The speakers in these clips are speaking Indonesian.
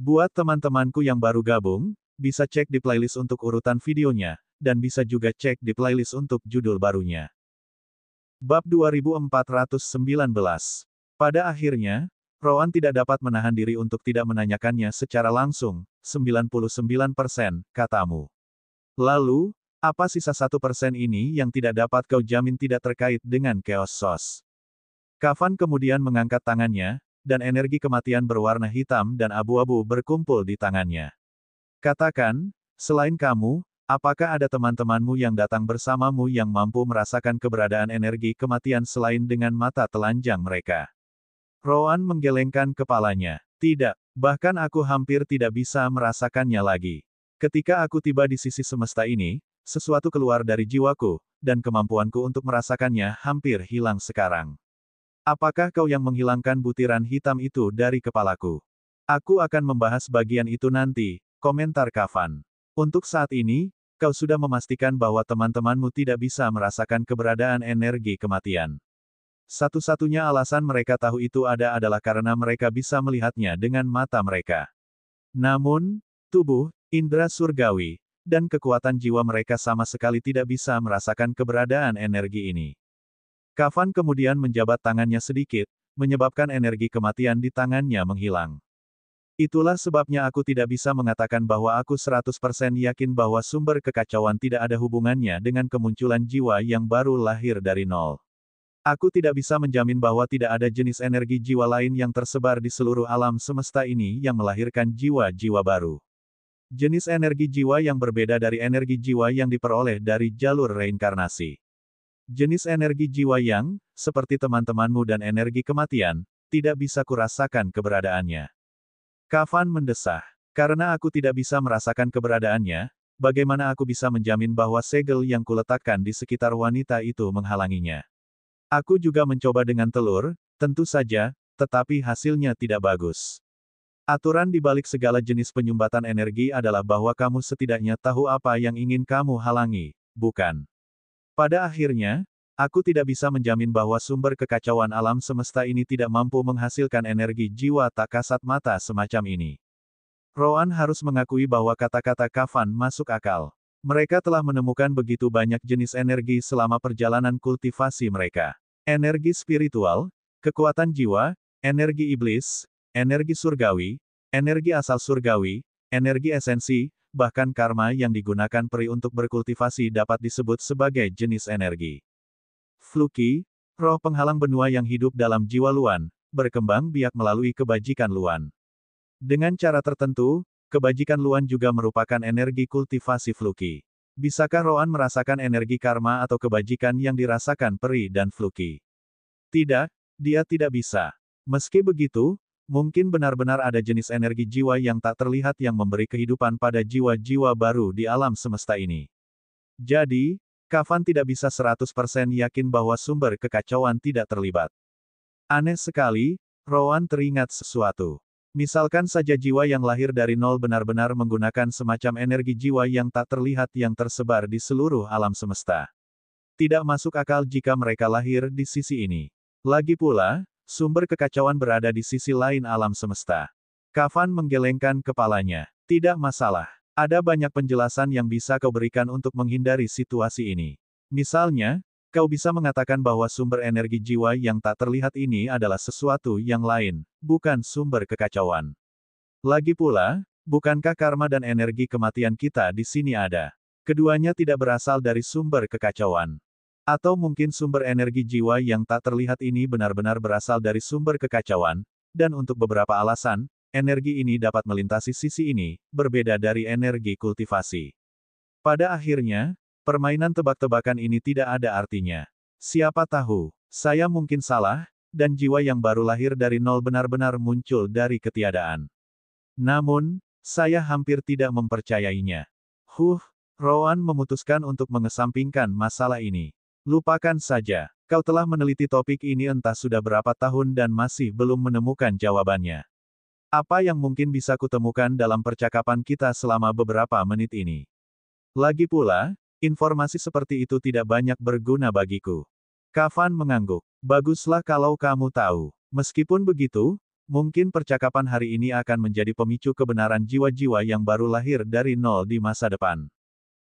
Buat teman-temanku yang baru gabung, bisa cek di playlist untuk urutan videonya, dan bisa juga cek di playlist untuk judul barunya. Bab 2419. Pada akhirnya, Rowan tidak dapat menahan diri untuk tidak menanyakannya secara langsung. 99%, katamu. Lalu, apa sisa 1% ini yang tidak dapat kau jamin tidak terkait dengan Chaos Sauce? Kafan kemudian mengangkat tangannya, dan energi kematian berwarna hitam dan abu-abu berkumpul di tangannya. Katakan, selain kamu, apakah ada teman-temanmu yang datang bersamamu yang mampu merasakan keberadaan energi kematian selain dengan mata telanjang mereka? Rowan menggelengkan kepalanya. Tidak, bahkan aku hampir tidak bisa merasakannya lagi. Ketika aku tiba di sisi semesta ini, sesuatu keluar dari jiwaku, dan kemampuanku untuk merasakannya hampir hilang sekarang. Apakah kau yang menghilangkan butiran hitam itu dari kepalaku? Aku akan membahas bagian itu nanti, komentar Kafan. Untuk saat ini, kau sudah memastikan bahwa teman-temanmu tidak bisa merasakan keberadaan energi kematian. Satu-satunya alasan mereka tahu itu adalah karena mereka bisa melihatnya dengan mata mereka. Namun, tubuh, indera surgawi, dan kekuatan jiwa mereka sama sekali tidak bisa merasakan keberadaan energi ini. Kafan kemudian menjabat tangannya sedikit, menyebabkan energi kematian di tangannya menghilang. Itulah sebabnya aku tidak bisa mengatakan bahwa aku 100% yakin bahwa sumber kekacauan tidak ada hubungannya dengan kemunculan jiwa yang baru lahir dari nol. Aku tidak bisa menjamin bahwa tidak ada jenis energi jiwa lain yang tersebar di seluruh alam semesta ini yang melahirkan jiwa-jiwa baru. Jenis energi jiwa yang berbeda dari energi jiwa yang diperoleh dari jalur reinkarnasi. Jenis energi jiwa yang, seperti teman-temanmu dan energi kematian, tidak bisa kurasakan keberadaannya. Kafan mendesah. Karena aku tidak bisa merasakan keberadaannya, bagaimana aku bisa menjamin bahwa segel yang kuletakkan di sekitar wanita itu menghalanginya? Aku juga mencoba dengan telur, tentu saja, tetapi hasilnya tidak bagus. Aturan di balik segala jenis penyumbatan energi adalah bahwa kamu setidaknya tahu apa yang ingin kamu halangi, bukan? Pada akhirnya, aku tidak bisa menjamin bahwa sumber kekacauan alam semesta ini tidak mampu menghasilkan energi jiwa tak kasat mata semacam ini. Rowan harus mengakui bahwa kata-kata Kafan masuk akal. Mereka telah menemukan begitu banyak jenis energi selama perjalanan kultivasi mereka. Energi spiritual, kekuatan jiwa, energi iblis, energi surgawi, energi asal surgawi, energi esensi, bahkan karma yang digunakan peri untuk berkultivasi dapat disebut sebagai jenis energi. Fluki, roh penghalang benua yang hidup dalam jiwa Luan, berkembang biak melalui kebajikan Luan. Dengan cara tertentu, kebajikan Luan juga merupakan energi kultivasi Fluki. Bisakah Rowan merasakan energi karma atau kebajikan yang dirasakan peri dan Fluki? Tidak, dia tidak bisa. Meski begitu, mungkin benar-benar ada jenis energi jiwa yang tak terlihat yang memberi kehidupan pada jiwa-jiwa baru di alam semesta ini. Jadi, Kafan tidak bisa 100% yakin bahwa sumber kekacauan tidak terlibat. Aneh sekali, Rowan teringat sesuatu. Misalkan saja jiwa yang lahir dari nol benar-benar menggunakan semacam energi jiwa yang tak terlihat yang tersebar di seluruh alam semesta. Tidak masuk akal jika mereka lahir di sisi ini. Lagi pula, sumber kekacauan berada di sisi lain alam semesta. Kafan menggelengkan kepalanya. Tidak masalah. Ada banyak penjelasan yang bisa kau berikan untuk menghindari situasi ini. Misalnya, kau bisa mengatakan bahwa sumber energi jiwa yang tak terlihat ini adalah sesuatu yang lain, bukan sumber kekacauan. Lagi pula, bukankah karma dan energi kematian kita di sini ada? Keduanya tidak berasal dari sumber kekacauan. Atau mungkin sumber energi jiwa yang tak terlihat ini benar-benar berasal dari sumber kekacauan, dan untuk beberapa alasan, energi ini dapat melintasi sisi ini, berbeda dari energi kultivasi. Pada akhirnya, permainan tebak-tebakan ini tidak ada artinya. Siapa tahu, saya mungkin salah, dan jiwa yang baru lahir dari nol benar-benar muncul dari ketiadaan. Namun, saya hampir tidak mempercayainya. Rowan memutuskan untuk mengesampingkan masalah ini. Lupakan saja, kau telah meneliti topik ini entah sudah berapa tahun dan masih belum menemukan jawabannya. Apa yang mungkin bisa kutemukan dalam percakapan kita selama beberapa menit ini? Lagi pula, informasi seperti itu tidak banyak berguna bagiku. Kafan mengangguk. Baguslah kalau kamu tahu. Meskipun begitu, Mungkin percakapan hari ini akan menjadi pemicu kebenaran jiwa-jiwa yang baru lahir dari nol di masa depan.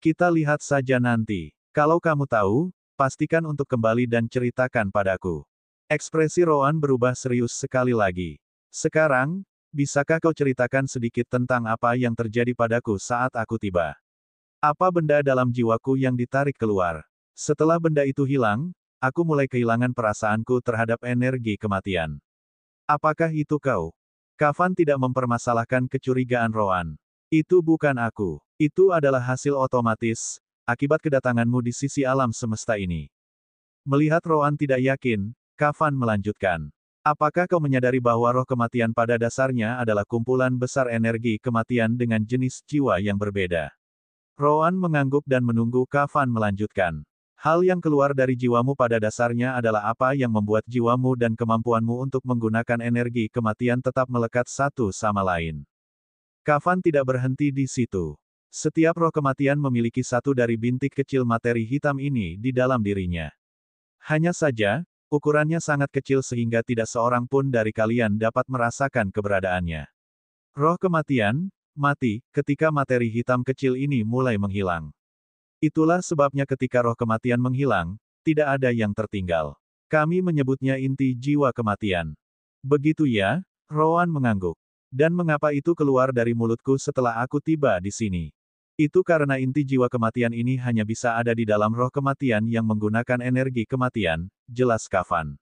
Kita lihat saja nanti. Kalau kamu tahu, pastikan untuk kembali dan ceritakan padaku. Ekspresi Rowan berubah serius sekali lagi. Sekarang, bisakah kau ceritakan sedikit tentang apa yang terjadi padaku saat aku tiba? Apa benda dalam jiwaku yang ditarik keluar? Setelah benda itu hilang, aku mulai kehilangan perasaanku terhadap energi kematian. Apakah itu kau? Kafan tidak mempermasalahkan kecurigaan Rowan. Itu bukan aku. Itu adalah hasil otomatis, akibat kedatanganmu di sisi alam semesta ini. Melihat Rowan tidak yakin, Kafan melanjutkan. Apakah kau menyadari bahwa roh kematian pada dasarnya adalah kumpulan besar energi kematian dengan jenis jiwa yang berbeda? Rowan mengangguk dan menunggu Kafan melanjutkan. Hal yang keluar dari jiwamu pada dasarnya adalah apa yang membuat jiwamu dan kemampuanmu untuk menggunakan energi kematian tetap melekat satu sama lain. Kafan tidak berhenti di situ. Setiap roh kematian memiliki satu dari bintik kecil materi hitam ini di dalam dirinya. Hanya saja, ukurannya sangat kecil sehingga tidak seorang pun dari kalian dapat merasakan keberadaannya. Roh kematian mati ketika materi hitam kecil ini mulai menghilang. Itulah sebabnya ketika roh kematian menghilang, tidak ada yang tertinggal. Kami menyebutnya inti jiwa kematian. Begitu ya? Rowan mengangguk. Dan mengapa itu keluar dari mulutku setelah aku tiba di sini? Itu karena inti jiwa kematian ini hanya bisa ada di dalam roh kematian yang menggunakan energi kematian, jelas Kafan.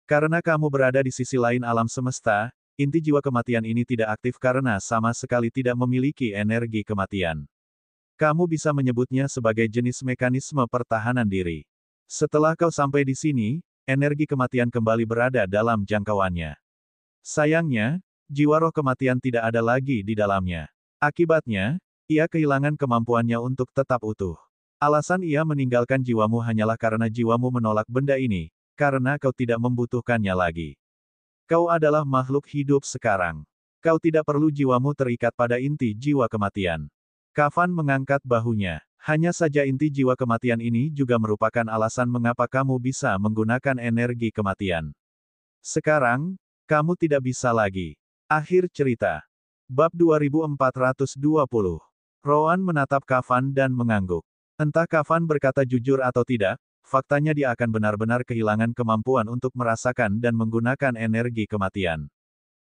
Karena kamu berada di sisi lain alam semesta, inti jiwa kematian ini tidak aktif karena sama sekali tidak memiliki energi kematian. Kamu bisa menyebutnya sebagai jenis mekanisme pertahanan diri. Setelah kau sampai di sini, energi kematian kembali berada dalam jangkauannya. Sayangnya, jiwa roh kematian tidak ada lagi di dalamnya. Akibatnya, ia kehilangan kemampuannya untuk tetap utuh. Alasan ia meninggalkan jiwamu hanyalah karena jiwamu menolak benda ini, karena kau tidak membutuhkannya lagi. Kau adalah makhluk hidup sekarang. Kau tidak perlu jiwamu terikat pada inti jiwa kematian. Kafan mengangkat bahunya. Hanya saja inti jiwa kematian ini juga merupakan alasan mengapa kamu bisa menggunakan energi kematian. Sekarang, kamu tidak bisa lagi. Akhir cerita. Bab 2420. Rowan menatap Kafan dan mengangguk. Entah Kafan berkata jujur atau tidak, faktanya dia akan benar-benar kehilangan kemampuan untuk merasakan dan menggunakan energi kematian.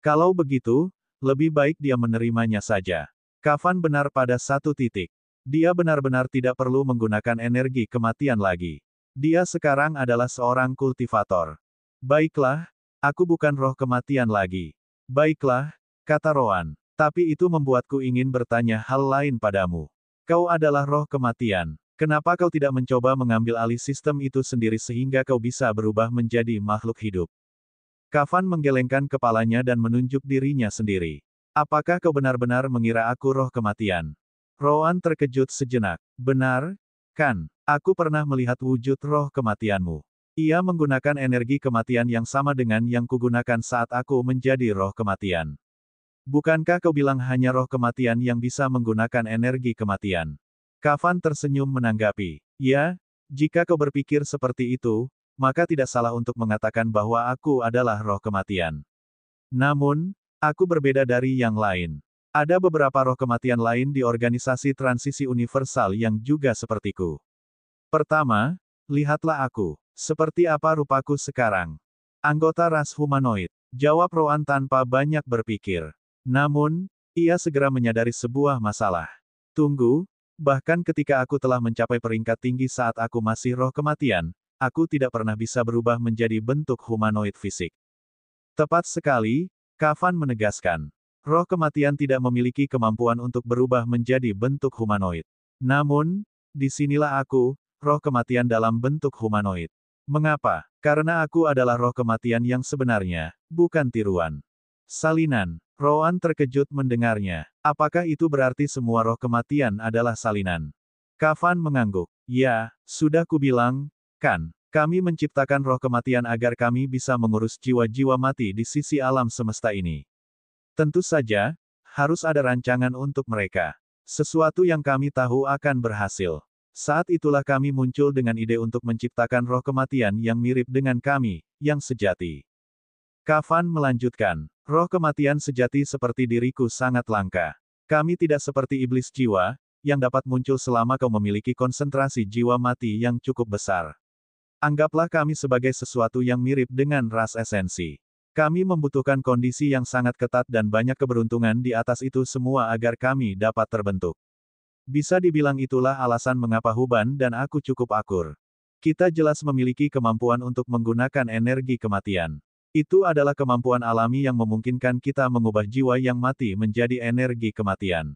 Kalau begitu, lebih baik dia menerimanya saja. Kafan benar pada satu titik. Dia benar-benar tidak perlu menggunakan energi kematian lagi. Dia sekarang adalah seorang kultivator. Baiklah, aku bukan roh kematian lagi. Baiklah, kata Rowan. Tapi itu membuatku ingin bertanya hal lain padamu. Kau adalah roh kematian. Kenapa kau tidak mencoba mengambil alih sistem itu sendiri sehingga kau bisa berubah menjadi makhluk hidup? Kafan menggelengkan kepalanya dan menunjuk dirinya sendiri. Apakah kau benar-benar mengira aku roh kematian? Rowan terkejut sejenak. Benar, kan? Aku pernah melihat wujud roh kematianmu. Ia menggunakan energi kematian yang sama dengan yang kugunakan saat aku menjadi roh kematian. Bukankah kau bilang hanya roh kematian yang bisa menggunakan energi kematian? Kafan tersenyum menanggapi. Ya, jika kau berpikir seperti itu, maka tidak salah untuk mengatakan bahwa aku adalah roh kematian. Namun, aku berbeda dari yang lain. Ada beberapa roh kematian lain di organisasi transisi universal yang juga sepertiku. Pertama, lihatlah aku. Seperti apa rupaku sekarang? Anggota ras humanoid. Jawab Rowan tanpa banyak berpikir. Namun, ia segera menyadari sebuah masalah. Tunggu, bahkan ketika aku telah mencapai peringkat tinggi saat aku masih roh kematian, aku tidak pernah bisa berubah menjadi bentuk humanoid fisik. Tepat sekali, Kafan menegaskan. Roh kematian tidak memiliki kemampuan untuk berubah menjadi bentuk humanoid. Namun, disinilah aku, roh kematian dalam bentuk humanoid. Mengapa? Karena aku adalah roh kematian yang sebenarnya, bukan tiruan. Salinan. Rowan terkejut mendengarnya. Apakah itu berarti semua roh kematian adalah salinan? Kafan mengangguk. Ya, sudah kubilang, kan? Kami menciptakan roh kematian agar kami bisa mengurus jiwa-jiwa mati di sisi alam semesta ini. Tentu saja, harus ada rancangan untuk mereka. Sesuatu yang kami tahu akan berhasil. Saat itulah kami muncul dengan ide untuk menciptakan roh kematian yang mirip dengan kami, yang sejati. Kafan melanjutkan, roh kematian sejati seperti diriku sangat langka. Kami tidak seperti iblis jiwa, yang dapat muncul selama kau memiliki konsentrasi jiwa mati yang cukup besar. Anggaplah kami sebagai sesuatu yang mirip dengan ras esensi. Kami membutuhkan kondisi yang sangat ketat dan banyak keberuntungan di atas itu semua agar kami dapat terbentuk. Bisa dibilang itulah alasan mengapa Huban dan aku cukup akur. Kita jelas memiliki kemampuan untuk menggunakan energi kematian. Itu adalah kemampuan alami yang memungkinkan kita mengubah jiwa yang mati menjadi energi kematian.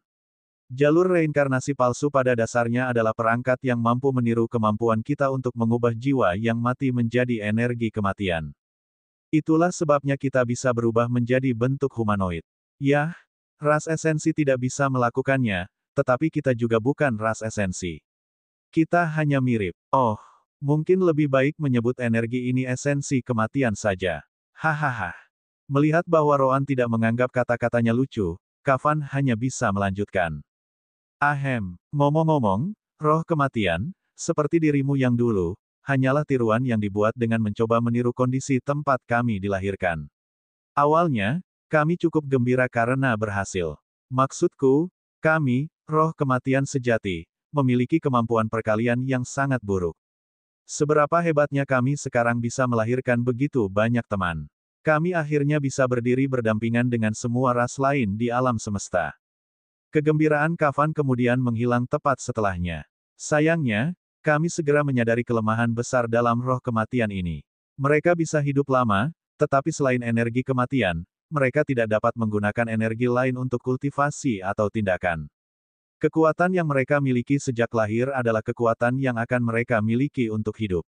Jalur reinkarnasi palsu pada dasarnya adalah perangkat yang mampu meniru kemampuan kita untuk mengubah jiwa yang mati menjadi energi kematian. Itulah sebabnya kita bisa berubah menjadi bentuk humanoid. Yah, ras esensi tidak bisa melakukannya, tetapi kita juga bukan ras esensi. Kita hanya mirip. Oh. Mungkin lebih baik menyebut energi ini esensi kematian saja. Hahaha. Melihat bahwa Roan tidak menganggap kata-katanya lucu, Kafan hanya bisa melanjutkan. Ahem, ngomong-ngomong, roh kematian, seperti dirimu yang dulu, hanyalah tiruan yang dibuat dengan mencoba meniru kondisi tempat kami dilahirkan. Awalnya, kami cukup gembira karena berhasil. Maksudku, kami, roh kematian sejati, memiliki kemampuan perkalian yang sangat buruk. Seberapa hebatnya kami sekarang bisa melahirkan begitu banyak teman. Kami akhirnya bisa berdiri berdampingan dengan semua ras lain di alam semesta. Kegembiraan Kafan kemudian menghilang tepat setelahnya. Sayangnya, kami segera menyadari kelemahan besar dalam roh kematian ini. Mereka bisa hidup lama, tetapi selain energi kematian, mereka tidak dapat menggunakan energi lain untuk kultivasi atau tindakan. Kekuatan yang mereka miliki sejak lahir adalah kekuatan yang akan mereka miliki untuk hidup.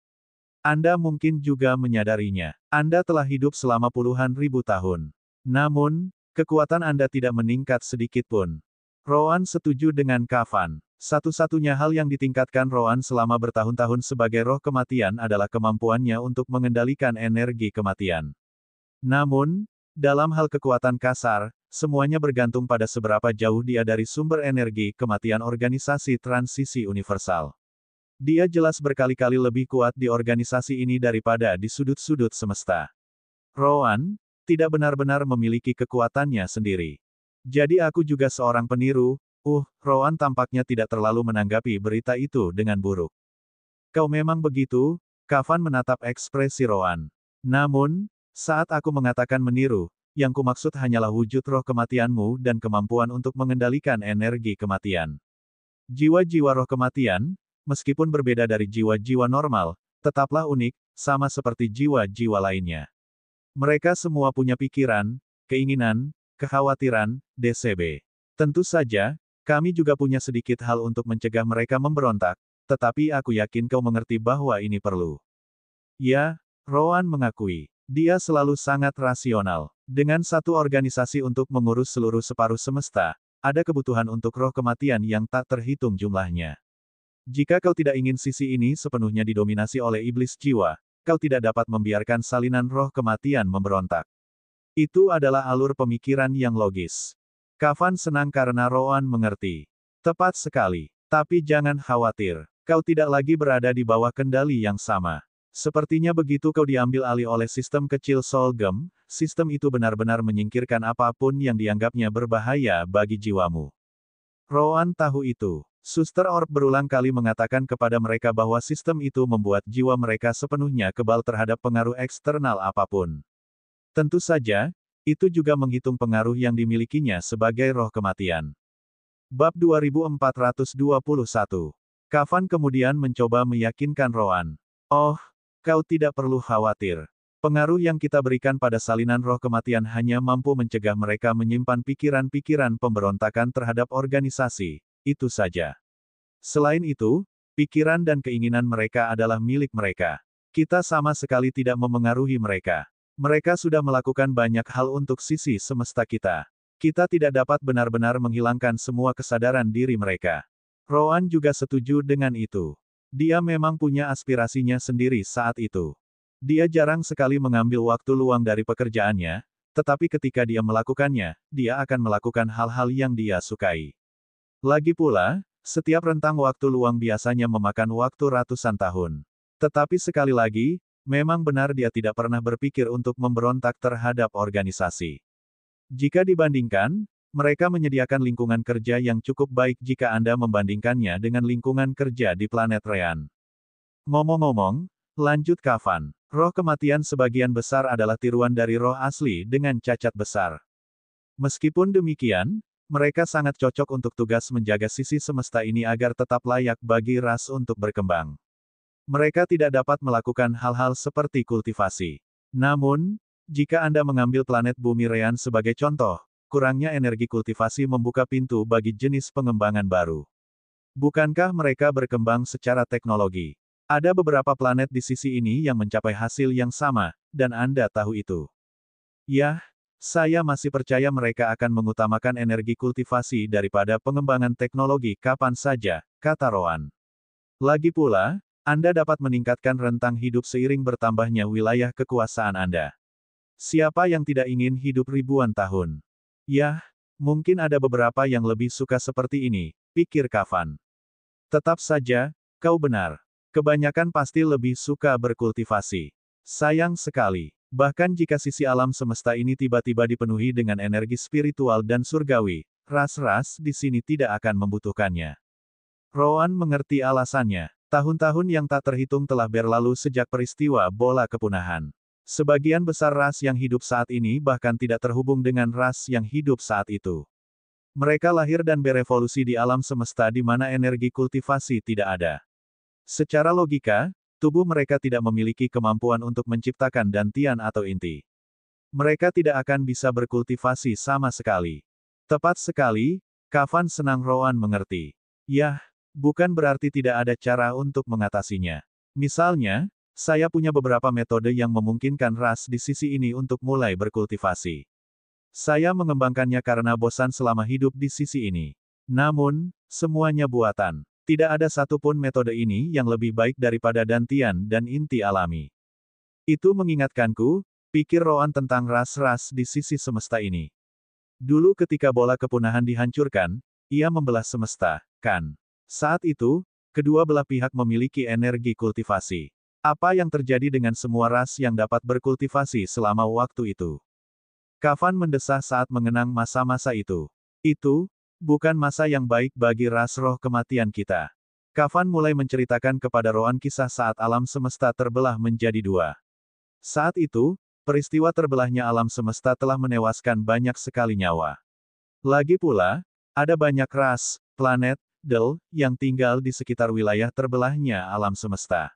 Anda mungkin juga menyadarinya. Anda telah hidup selama puluhan ribu tahun. Namun, kekuatan Anda tidak meningkat sedikit pun. Roan setuju dengan Kafan. Satu-satunya hal yang ditingkatkan Roan selama bertahun-tahun sebagai roh kematian adalah kemampuannya untuk mengendalikan energi kematian. Namun, dalam hal kekuatan kasar, semuanya bergantung pada seberapa jauh dia dari sumber energi kematian organisasi transisi universal. Dia jelas berkali-kali lebih kuat di organisasi ini daripada di sudut-sudut semesta. Roan, tidak benar-benar memiliki kekuatannya sendiri. Jadi aku juga seorang peniru, Roan tampaknya tidak terlalu menanggapi berita itu dengan buruk. Kau memang begitu, Kafan menatap ekspresi Roan. Namun, saat aku mengatakan meniru, yang kumaksud hanyalah wujud roh kematianmu dan kemampuan untuk mengendalikan energi kematian. Jiwa-jiwa roh kematian, meskipun berbeda dari jiwa-jiwa normal, tetaplah unik, sama seperti jiwa-jiwa lainnya. Mereka semua punya pikiran, keinginan, kekhawatiran, DCB. Tentu saja, kami juga punya sedikit hal untuk mencegah mereka memberontak, tetapi aku yakin kau mengerti bahwa ini perlu. Ya, Roan mengakui. Dia selalu sangat rasional. Dengan satu organisasi untuk mengurus seluruh separuh semesta, ada kebutuhan untuk roh kematian yang tak terhitung jumlahnya. Jika kau tidak ingin sisi ini sepenuhnya didominasi oleh iblis jiwa, kau tidak dapat membiarkan salinan roh kematian memberontak. Itu adalah alur pemikiran yang logis. Kafan senang karena Roan mengerti. Tepat sekali. Tapi jangan khawatir. Kau tidak lagi berada di bawah kendali yang sama. Sepertinya begitu kau diambil alih oleh sistem kecil Solgem, sistem itu benar-benar menyingkirkan apapun yang dianggapnya berbahaya bagi jiwamu. Roan tahu itu. Suster Orb berulang kali mengatakan kepada mereka bahwa sistem itu membuat jiwa mereka sepenuhnya kebal terhadap pengaruh eksternal apapun. Tentu saja, itu juga menghitung pengaruh yang dimilikinya sebagai roh kematian. Bab 2421. Kafan kemudian mencoba meyakinkan Roan. Oh, kau tidak perlu khawatir. Pengaruh yang kita berikan pada salinan roh kematian hanya mampu mencegah mereka menyimpan pikiran-pikiran pemberontakan terhadap organisasi, itu saja. Selain itu, pikiran dan keinginan mereka adalah milik mereka. Kita sama sekali tidak memengaruhi mereka. Mereka sudah melakukan banyak hal untuk sisi semesta kita. Kita tidak dapat benar-benar menghilangkan semua kesadaran diri mereka. Roan juga setuju dengan itu. Dia memang punya aspirasinya sendiri saat itu. Dia jarang sekali mengambil waktu luang dari pekerjaannya, tetapi ketika dia melakukannya, dia akan melakukan hal-hal yang dia sukai. Lagi pula, setiap rentang waktu luang biasanya memakan waktu ratusan tahun. Tetapi sekali lagi, Memang benar dia tidak pernah berpikir untuk memberontak terhadap organisasi. Jika dibandingkan, mereka menyediakan lingkungan kerja yang cukup baik jika Anda membandingkannya dengan lingkungan kerja di planet Rean. Ngomong-ngomong, lanjut Kavan, roh kematian sebagian besar adalah tiruan dari roh asli dengan cacat besar. Meskipun demikian, mereka sangat cocok untuk tugas menjaga sisi semesta ini agar tetap layak bagi ras untuk berkembang. Mereka tidak dapat melakukan hal-hal seperti kultivasi. Namun, jika Anda mengambil planet bumi Rean sebagai contoh, kurangnya energi kultivasi membuka pintu bagi jenis pengembangan baru. Bukankah mereka berkembang secara teknologi? Ada beberapa planet di sisi ini yang mencapai hasil yang sama, dan Anda tahu itu. Yah, saya masih percaya mereka akan mengutamakan energi kultivasi daripada pengembangan teknologi kapan saja, kata Roan. Lagi pula, Anda dapat meningkatkan rentang hidup seiring bertambahnya wilayah kekuasaan Anda. Siapa yang tidak ingin hidup ribuan tahun? Yah, mungkin ada beberapa yang lebih suka seperti ini, pikir Kavan. Tetap saja, kau benar. Kebanyakan pasti lebih suka berkultivasi. Sayang sekali. Bahkan jika sisi alam semesta ini tiba-tiba dipenuhi dengan energi spiritual dan surgawi, ras-ras di sini tidak akan membutuhkannya. Roan mengerti alasannya. Tahun-tahun yang tak terhitung telah berlalu sejak peristiwa bola kepunahan. Sebagian besar ras yang hidup saat ini bahkan tidak terhubung dengan ras yang hidup saat itu. Mereka lahir dan berevolusi di alam semesta di mana energi kultivasi tidak ada. Secara logika, tubuh mereka tidak memiliki kemampuan untuk menciptakan dantian atau inti. Mereka tidak akan bisa berkultivasi sama sekali. Tepat sekali, Kavan senang Roan mengerti. Yah, bukan berarti tidak ada cara untuk mengatasinya. Misalnya, saya punya beberapa metode yang memungkinkan ras di sisi ini untuk mulai berkultivasi. Saya mengembangkannya karena bosan selama hidup di sisi ini. Namun, semuanya buatan. Tidak ada satupun metode ini yang lebih baik daripada dantian dan inti alami. Itu mengingatkanku, pikir Roan tentang ras-ras di sisi semesta ini. Dulu ketika bola kepunahan dihancurkan, ia membelah semesta, kan? Saat itu, kedua belah pihak memiliki energi kultivasi. Apa yang terjadi dengan semua ras yang dapat berkultivasi selama waktu itu? Kavan mendesah saat mengenang masa-masa itu. Itu, bukan masa yang baik bagi ras roh kematian kita. Kavan mulai menceritakan kepada Roan kisah saat alam semesta terbelah menjadi dua. Saat itu, peristiwa terbelahnya alam semesta telah menewaskan banyak sekali nyawa. Lagi pula, ada banyak ras, planet, yang tinggal di sekitar wilayah terbelahnya alam semesta.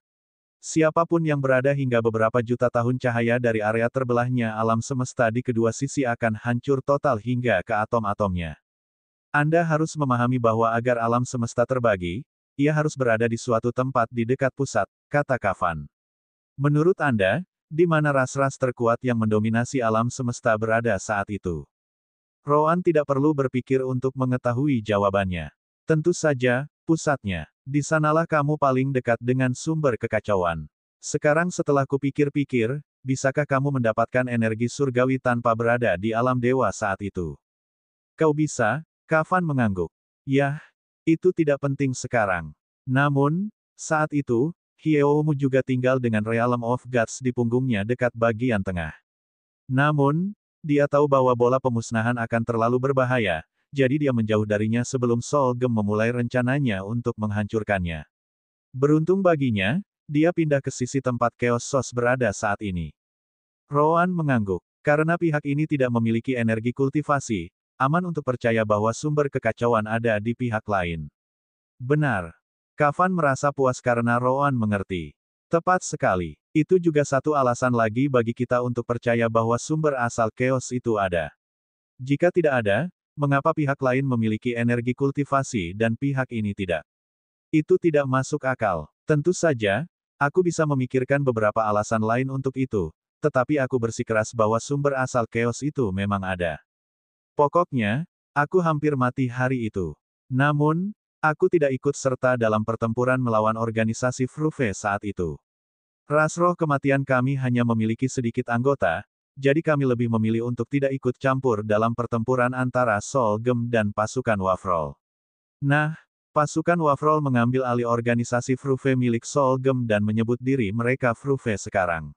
Siapapun yang berada hingga beberapa juta tahun cahaya dari area terbelahnya alam semesta di kedua sisi akan hancur total hingga ke atom-atomnya. Anda harus memahami bahwa agar alam semesta terbagi, ia harus berada di suatu tempat di dekat pusat, kata Kavan. Menurut Anda, di mana ras-ras terkuat yang mendominasi alam semesta berada saat itu? Roan tidak perlu berpikir untuk mengetahui jawabannya. Tentu saja, pusatnya. Di sanalah kamu paling dekat dengan sumber kekacauan. Sekarang setelah kupikir-pikir, bisakah kamu mendapatkan energi surgawi tanpa berada di alam dewa saat itu? Kau bisa, Kavan mengangguk. Yah, itu tidak penting sekarang. Namun, saat itu, Hyeomu juga tinggal dengan Realm of Gods di punggungnya dekat bagian tengah. Namun, dia tahu bahwa bola pemusnahan akan terlalu berbahaya, jadi dia menjauh darinya sebelum Solgem memulai rencananya untuk menghancurkannya. Beruntung baginya, dia pindah ke sisi tempat Chaos Source berada saat ini. Roan mengangguk. Karena pihak ini tidak memiliki energi kultivasi, aman untuk percaya bahwa sumber kekacauan ada di pihak lain. Benar. Kavan merasa puas karena Roan mengerti. Tepat sekali. Itu juga satu alasan lagi bagi kita untuk percaya bahwa sumber asal Chaos itu ada. Jika tidak ada, mengapa pihak lain memiliki energi kultivasi dan pihak ini tidak? Itu tidak masuk akal. Tentu saja, aku bisa memikirkan beberapa alasan lain untuk itu, tetapi aku bersikeras bahwa sumber asal Chaos itu memang ada. Pokoknya, aku hampir mati hari itu. Namun, aku tidak ikut serta dalam pertempuran melawan organisasi Fruve saat itu. Ras roh kematian kami hanya memiliki sedikit anggota, jadi kami lebih memilih untuk tidak ikut campur dalam pertempuran antara Solgem dan pasukan Wafrol. Nah, Pasukan Wafrol mengambil alih organisasi Fruve milik Solgem dan menyebut diri mereka Fruve sekarang.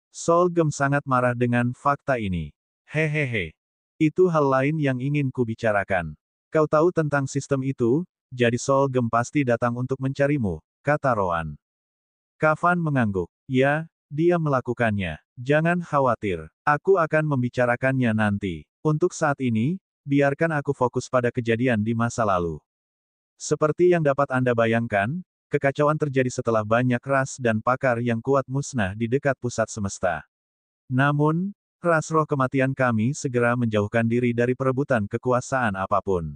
Solgem sangat marah dengan fakta ini. Hehehe. Itu hal lain yang ingin kubicarakan. Kau tahu tentang sistem itu, jadi Solgem pasti datang untuk mencarimu, kata Roan. Kavan mengangguk. Ya, dia melakukannya. Jangan khawatir. Aku akan membicarakannya nanti. Untuk saat ini, biarkan aku fokus pada kejadian di masa lalu. Seperti yang dapat Anda bayangkan, kekacauan terjadi setelah banyak ras dan pakar yang kuat musnah di dekat pusat semesta. Namun, ras roh kematian kami segera menjauhkan diri dari perebutan kekuasaan apapun.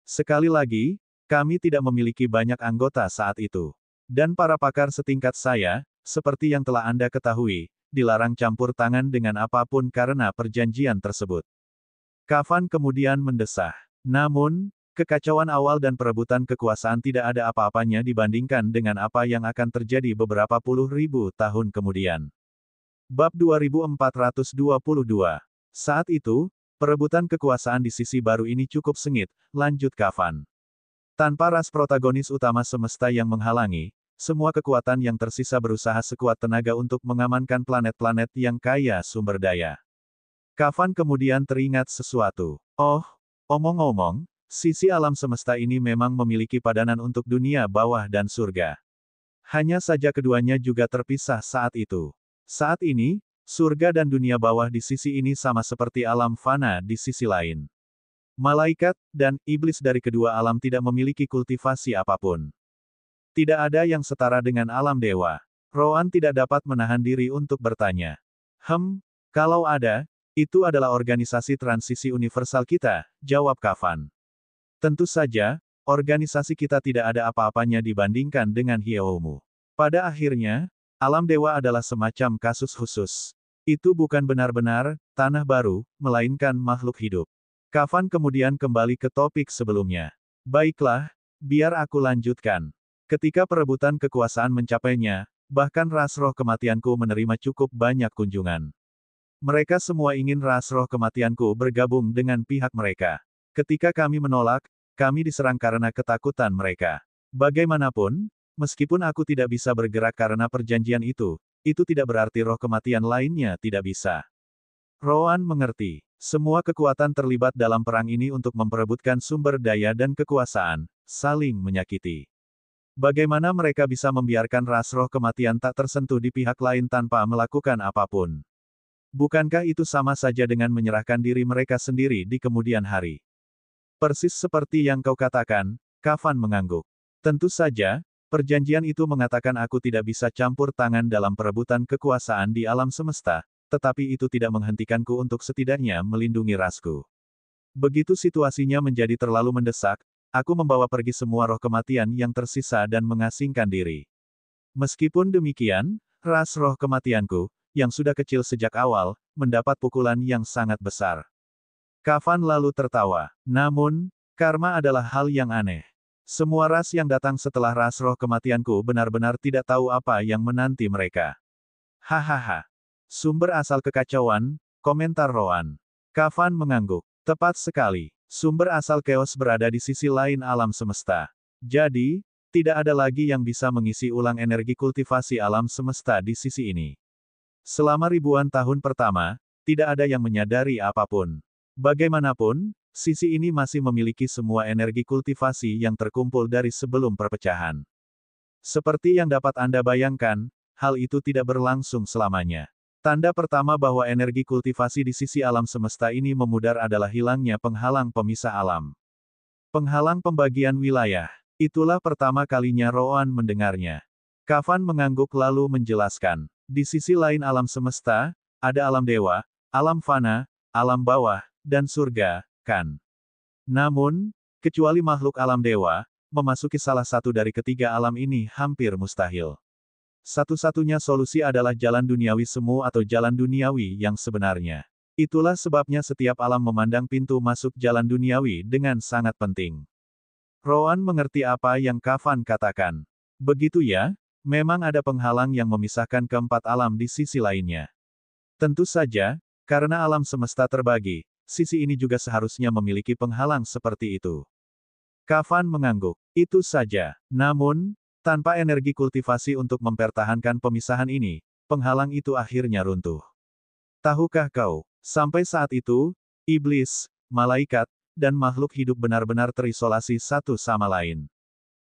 Sekali lagi, kami tidak memiliki banyak anggota saat itu. Dan para pakar setingkat saya, seperti yang telah Anda ketahui, dilarang campur tangan dengan apapun karena perjanjian tersebut. Kavan kemudian mendesah. Namun, kekacauan awal dan perebutan kekuasaan tidak ada apa-apanya dibandingkan dengan apa yang akan terjadi beberapa puluh ribu tahun kemudian. Bab 2422. Saat itu, perebutan kekuasaan di sisi baru ini cukup sengit, lanjut Kavan. Tanpa ras protagonis utama semesta yang menghalangi, semua kekuatan yang tersisa berusaha sekuat tenaga untuk mengamankan planet-planet yang kaya sumber daya. Kavan kemudian teringat sesuatu. Oh, omong-omong, sisi alam semesta ini memang memiliki padanan untuk dunia bawah dan surga. Hanya saja keduanya juga terpisah saat itu. Saat ini, surga dan dunia bawah di sisi ini sama seperti alam fana di sisi lain. Malaikat dan iblis dari kedua alam tidak memiliki kultivasi apapun. Tidak ada yang setara dengan alam dewa. Roan tidak dapat menahan diri untuk bertanya. Kalau ada, itu adalah organisasi transisi universal kita, jawab Kavan. Tentu saja, organisasi kita tidak ada apa-apanya dibandingkan dengan Hyeoumu. Pada akhirnya, alam dewa adalah semacam kasus khusus. Itu bukan benar-benar tanah baru, melainkan makhluk hidup. Kavan kemudian kembali ke topik sebelumnya. Baiklah, biar aku lanjutkan. Ketika perebutan kekuasaan mencapainya, bahkan ras roh kematianku menerima cukup banyak kunjungan. Mereka semua ingin ras roh kematianku bergabung dengan pihak mereka. Ketika kami menolak, kami diserang karena ketakutan mereka. Bagaimanapun, meskipun aku tidak bisa bergerak karena perjanjian itu tidak berarti roh kematian lainnya tidak bisa. Roan mengerti. Semua kekuatan terlibat dalam perang ini untuk memperebutkan sumber daya dan kekuasaan, saling menyakiti. Bagaimana mereka bisa membiarkan ras roh kematian tak tersentuh di pihak lain tanpa melakukan apapun? Bukankah itu sama saja dengan menyerahkan diri mereka sendiri di kemudian hari? Persis seperti yang kau katakan, Kavan mengangguk. Tentu saja, perjanjian itu mengatakan aku tidak bisa campur tangan dalam perebutan kekuasaan di alam semesta, tetapi itu tidak menghentikanku untuk setidaknya melindungi rasku. Begitu situasinya menjadi terlalu mendesak, aku membawa pergi semua roh kematian yang tersisa dan mengasingkan diri. Meskipun demikian, ras roh kematianku, yang sudah kecil sejak awal, mendapat pukulan yang sangat besar. Kavan lalu tertawa. Namun, karma adalah hal yang aneh. Semua ras yang datang setelah ras roh kematianku benar-benar tidak tahu apa yang menanti mereka. Hahaha. Sumber asal kekacauan, komentar Roan. Kavan mengangguk. Tepat sekali. Sumber asal chaos berada di sisi lain alam semesta. Jadi, tidak ada lagi yang bisa mengisi ulang energi kultivasi alam semesta di sisi ini. Selama ribuan tahun pertama, tidak ada yang menyadari apapun. Bagaimanapun, sisi ini masih memiliki semua energi kultivasi yang terkumpul dari sebelum perpecahan. Seperti yang dapat Anda bayangkan, hal itu tidak berlangsung selamanya. Tanda pertama bahwa energi kultivasi di sisi alam semesta ini memudar adalah hilangnya penghalang pemisah alam. Penghalang pembagian wilayah. Itulah pertama kalinya Roan mendengarnya. Kavan mengangguk lalu menjelaskan. Di sisi lain alam semesta, ada alam dewa, alam fana, alam bawah, dan surga, kan? Namun, kecuali makhluk alam dewa, memasuki salah satu dari ketiga alam ini hampir mustahil. Satu-satunya solusi adalah jalan duniawi semu atau jalan duniawi yang sebenarnya. Itulah sebabnya setiap alam memandang pintu masuk jalan duniawi dengan sangat penting. Roan mengerti apa yang Kavan katakan. Begitu ya, memang ada penghalang yang memisahkan keempat alam di sisi lainnya. Tentu saja, karena alam semesta terbagi, sisi ini juga seharusnya memiliki penghalang seperti itu. Kavan mengangguk. Itu saja. Namun, tanpa energi kultivasi untuk mempertahankan pemisahan ini, penghalang itu akhirnya runtuh. Tahukah kau, sampai saat itu, iblis, malaikat, dan makhluk hidup benar-benar terisolasi satu sama lain.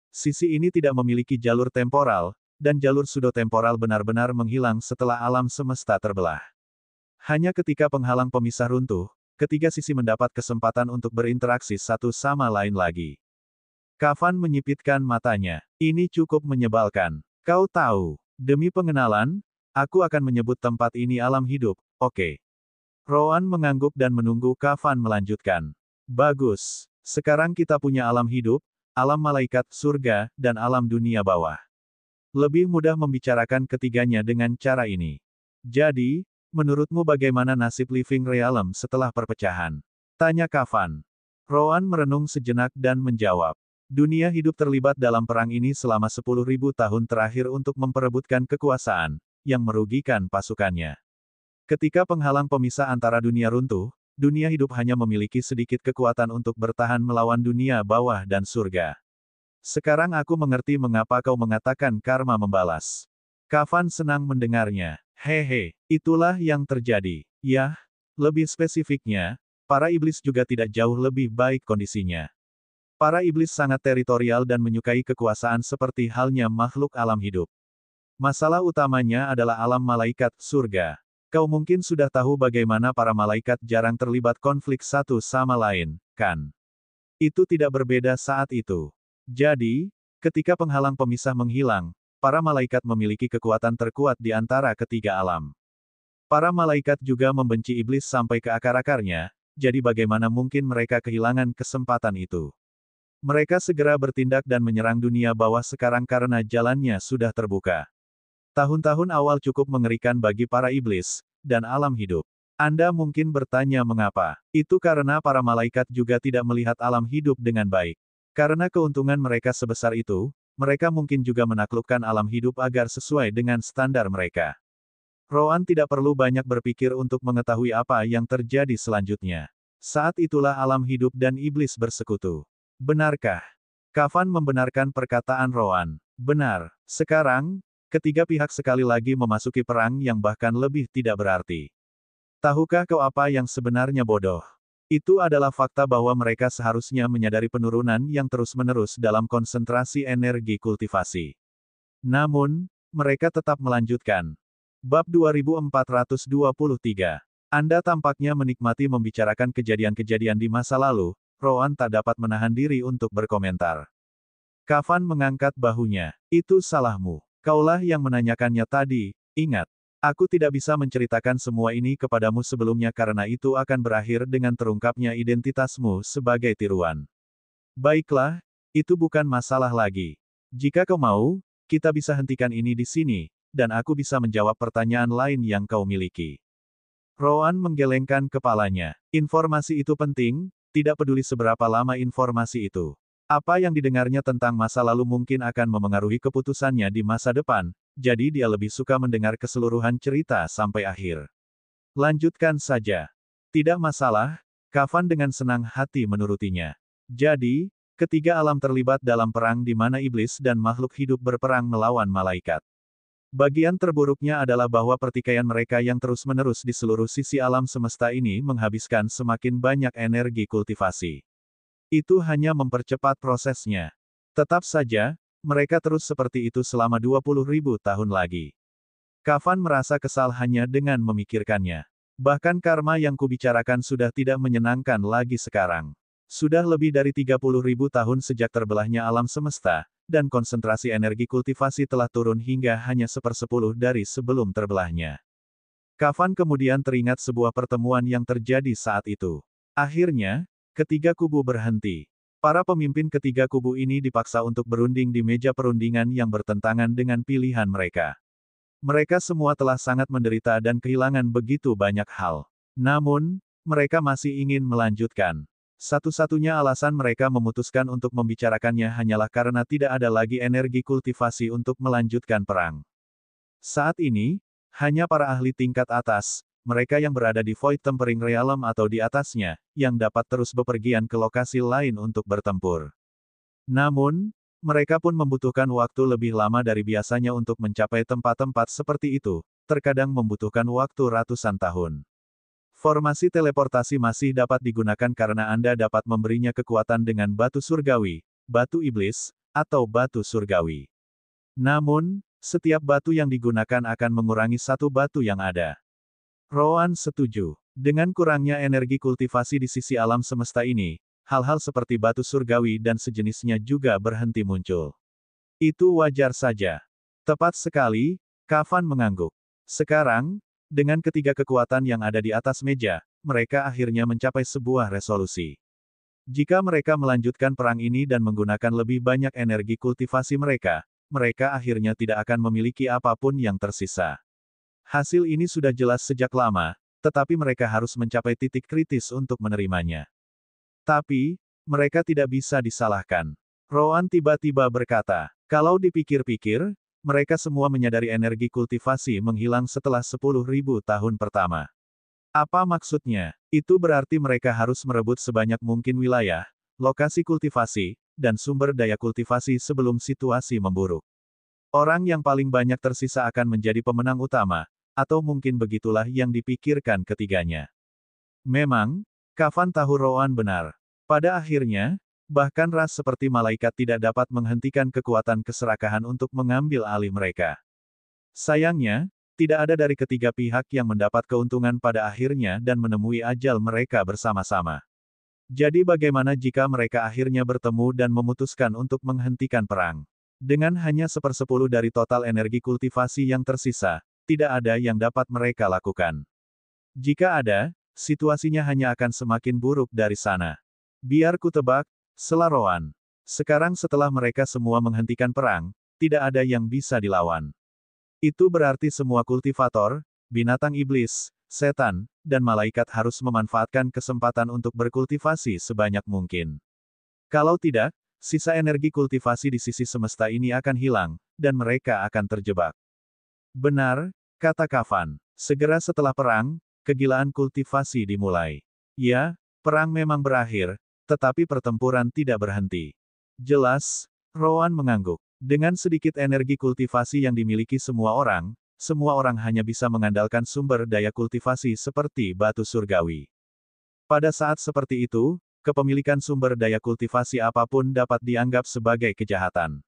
Sisi ini tidak memiliki jalur temporal, dan jalur pseudotemporal benar-benar menghilang setelah alam semesta terbelah. Hanya ketika penghalang pemisah runtuh, ketiga sisi mendapat kesempatan untuk berinteraksi satu sama lain lagi. Kavan menyipitkan matanya. Ini cukup menyebalkan. Kau tahu, demi pengenalan, aku akan menyebut tempat ini alam hidup, oke. Rowan mengangguk dan menunggu Kavan melanjutkan. Bagus. Sekarang kita punya alam hidup, alam malaikat, surga, dan alam dunia bawah. Lebih mudah membicarakan ketiganya dengan cara ini. Jadi, menurutmu bagaimana nasib Living Realm setelah perpecahan? Tanya Kavan. Rowan merenung sejenak dan menjawab. Dunia hidup terlibat dalam perang ini selama 10.000 tahun terakhir untuk memperebutkan kekuasaan, yang merugikan pasukannya. Ketika penghalang pemisah antara dunia runtuh, dunia hidup hanya memiliki sedikit kekuatan untuk bertahan melawan dunia bawah dan surga. Sekarang aku mengerti mengapa kau mengatakan karma membalas. Kavan senang mendengarnya. Hehe, itulah yang terjadi. Yah, lebih spesifiknya, para iblis juga tidak jauh lebih baik kondisinya. Para iblis sangat teritorial dan menyukai kekuasaan seperti halnya makhluk alam hidup. Masalah utamanya adalah alam malaikat, surga. Kau mungkin sudah tahu bagaimana para malaikat jarang terlibat konflik satu sama lain, kan? Itu tidak berbeda saat itu. Jadi, ketika penghalang pemisah menghilang, para malaikat memiliki kekuatan terkuat di antara ketiga alam. Para malaikat juga membenci iblis sampai ke akar-akarnya, jadi bagaimana mungkin mereka kehilangan kesempatan itu? Mereka segera bertindak dan menyerang dunia bawah sekarang karena jalannya sudah terbuka. Tahun-tahun awal cukup mengerikan bagi para iblis, dan alam hidup. Anda mungkin bertanya mengapa. Itu karena para malaikat juga tidak melihat alam hidup dengan baik. Karena keuntungan mereka sebesar itu, mereka mungkin juga menaklukkan alam hidup agar sesuai dengan standar mereka. Rowan tidak perlu banyak berpikir untuk mengetahui apa yang terjadi selanjutnya. Saat itulah alam hidup dan iblis bersekutu. Benarkah? Kavan membenarkan perkataan Rowan. Benar. Sekarang, ketiga pihak sekali lagi memasuki perang yang bahkan lebih tidak berarti. Tahukah kau apa yang sebenarnya bodoh? Itu adalah fakta bahwa mereka seharusnya menyadari penurunan yang terus-menerus dalam konsentrasi energi kultivasi. Namun, mereka tetap melanjutkan. Bab 2423. Anda tampaknya menikmati membicarakan kejadian-kejadian di masa lalu. Rowan tak dapat menahan diri untuk berkomentar. Kavan mengangkat bahunya. Itu salahmu. Kaulah yang menanyakannya tadi, ingat. Aku tidak bisa menceritakan semua ini kepadamu sebelumnya karena itu akan berakhir dengan terungkapnya identitasmu sebagai tiruan. Baiklah, itu bukan masalah lagi. Jika kau mau, kita bisa hentikan ini di sini, dan aku bisa menjawab pertanyaan lain yang kau miliki. Rowan menggelengkan kepalanya. Informasi itu penting, tidak peduli seberapa lama informasi itu. Apa yang didengarnya tentang masa lalu mungkin akan memengaruhi keputusannya di masa depan, jadi dia lebih suka mendengar keseluruhan cerita sampai akhir. Lanjutkan saja. Tidak masalah, Kavan dengan senang hati menurutinya. Jadi, ketiga alam terlibat dalam perang di mana iblis dan makhluk hidup berperang melawan malaikat. Bagian terburuknya adalah bahwa pertikaian mereka yang terus-menerus di seluruh sisi alam semesta ini menghabiskan semakin banyak energi kultivasi. Itu hanya mempercepat prosesnya. Tetap saja, mereka terus seperti itu selama 20.000 tahun lagi. Kavan merasa kesal hanya dengan memikirkannya. Bahkan karma yang kubicarakan sudah tidak menyenangkan lagi sekarang. Sudah lebih dari 30.000 tahun sejak terbelahnya alam semesta, dan konsentrasi energi kultivasi telah turun hingga hanya 1/10 dari sebelum terbelahnya. Kavan kemudian teringat sebuah pertemuan yang terjadi saat itu. Akhirnya, ketiga kubu berhenti. Para pemimpin ketiga kubu ini dipaksa untuk berunding di meja perundingan yang bertentangan dengan pilihan mereka. Mereka semua telah sangat menderita dan kehilangan begitu banyak hal. Namun, mereka masih ingin melanjutkan. Satu-satunya alasan mereka memutuskan untuk membicarakannya hanyalah karena tidak ada lagi energi kultivasi untuk melanjutkan perang. Saat ini, hanya para ahli tingkat atas, mereka yang berada di Void Tempering Realm atau di atasnya, yang dapat terus bepergian ke lokasi lain untuk bertempur. Namun, mereka pun membutuhkan waktu lebih lama dari biasanya untuk mencapai tempat-tempat seperti itu, terkadang membutuhkan waktu ratusan tahun. Formasi teleportasi masih dapat digunakan karena Anda dapat memberinya kekuatan dengan batu surgawi, batu iblis, atau batu surgawi. Namun, setiap batu yang digunakan akan mengurangi satu batu yang ada. Rowan setuju. Dengan kurangnya energi kultivasi di sisi alam semesta ini, hal-hal seperti batu surgawi dan sejenisnya juga berhenti muncul. Itu wajar saja. Tepat sekali, Kavan mengangguk. Sekarang, dengan ketiga kekuatan yang ada di atas meja, mereka akhirnya mencapai sebuah resolusi. Jika mereka melanjutkan perang ini dan menggunakan lebih banyak energi kultivasi mereka, mereka akhirnya tidak akan memiliki apapun yang tersisa. Hasil ini sudah jelas sejak lama, tetapi mereka harus mencapai titik kritis untuk menerimanya. Tapi, mereka tidak bisa disalahkan. Rowan tiba-tiba berkata, kalau dipikir-pikir, mereka semua menyadari energi kultivasi menghilang setelah 10.000 tahun pertama. Apa maksudnya? Itu berarti mereka harus merebut sebanyak mungkin wilayah, lokasi kultivasi, dan sumber daya kultivasi sebelum situasi memburuk. Orang yang paling banyak tersisa akan menjadi pemenang utama, atau mungkin begitulah yang dipikirkan ketiganya. Memang, Kavan tahu Rowan benar. Pada akhirnya, bahkan ras seperti malaikat tidak dapat menghentikan kekuatan keserakahan untuk mengambil alih mereka. Sayangnya, tidak ada dari ketiga pihak yang mendapat keuntungan pada akhirnya dan menemui ajal mereka bersama-sama. Jadi bagaimana jika mereka akhirnya bertemu dan memutuskan untuk menghentikan perang? Dengan hanya 1/10 dari total energi kultivasi yang tersisa, tidak ada yang dapat mereka lakukan. Jika ada, situasinya hanya akan semakin buruk dari sana. Biar ku tebak, sela Rowan. Sekarang setelah mereka semua menghentikan perang, tidak ada yang bisa dilawan. Itu berarti semua kultivator, binatang iblis, setan, dan malaikat harus memanfaatkan kesempatan untuk berkultivasi sebanyak mungkin. Kalau tidak, sisa energi kultivasi di sisi semesta ini akan hilang, dan mereka akan terjebak. Benar, kata Kavan. Segera setelah perang, kegilaan kultivasi dimulai. Ya, perang memang berakhir, tetapi pertempuran tidak berhenti. Jelas, Rowan mengangguk. Dengan sedikit energi kultivasi yang dimiliki semua orang hanya bisa mengandalkan sumber daya kultivasi seperti batu surgawi. Pada saat seperti itu, kepemilikan sumber daya kultivasi apapun dapat dianggap sebagai kejahatan.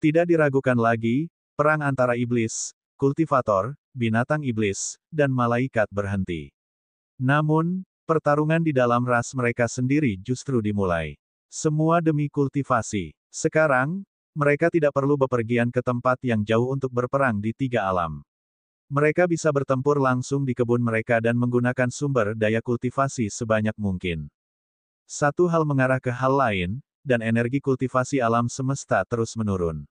Tidak diragukan lagi, perang antara iblis, kultivator, binatang iblis, dan malaikat berhenti. Namun, pertarungan di dalam ras mereka sendiri justru dimulai. Semua demi kultivasi. Sekarang, mereka tidak perlu bepergian ke tempat yang jauh untuk berperang di tiga alam. Mereka bisa bertempur langsung di kebun mereka dan menggunakan sumber daya kultivasi sebanyak mungkin. Satu hal mengarah ke hal lain, dan energi kultivasi alam semesta terus menurun.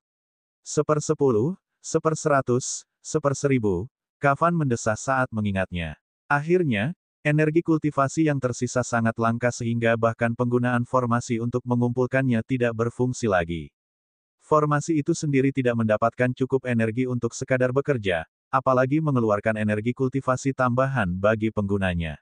1/10, 1/100, 1/1000, Kavan mendesah saat mengingatnya. Akhirnya, energi kultivasi yang tersisa sangat langka sehingga bahkan penggunaan formasi untuk mengumpulkannya tidak berfungsi lagi. Formasi itu sendiri tidak mendapatkan cukup energi untuk sekadar bekerja, apalagi mengeluarkan energi kultivasi tambahan bagi penggunanya.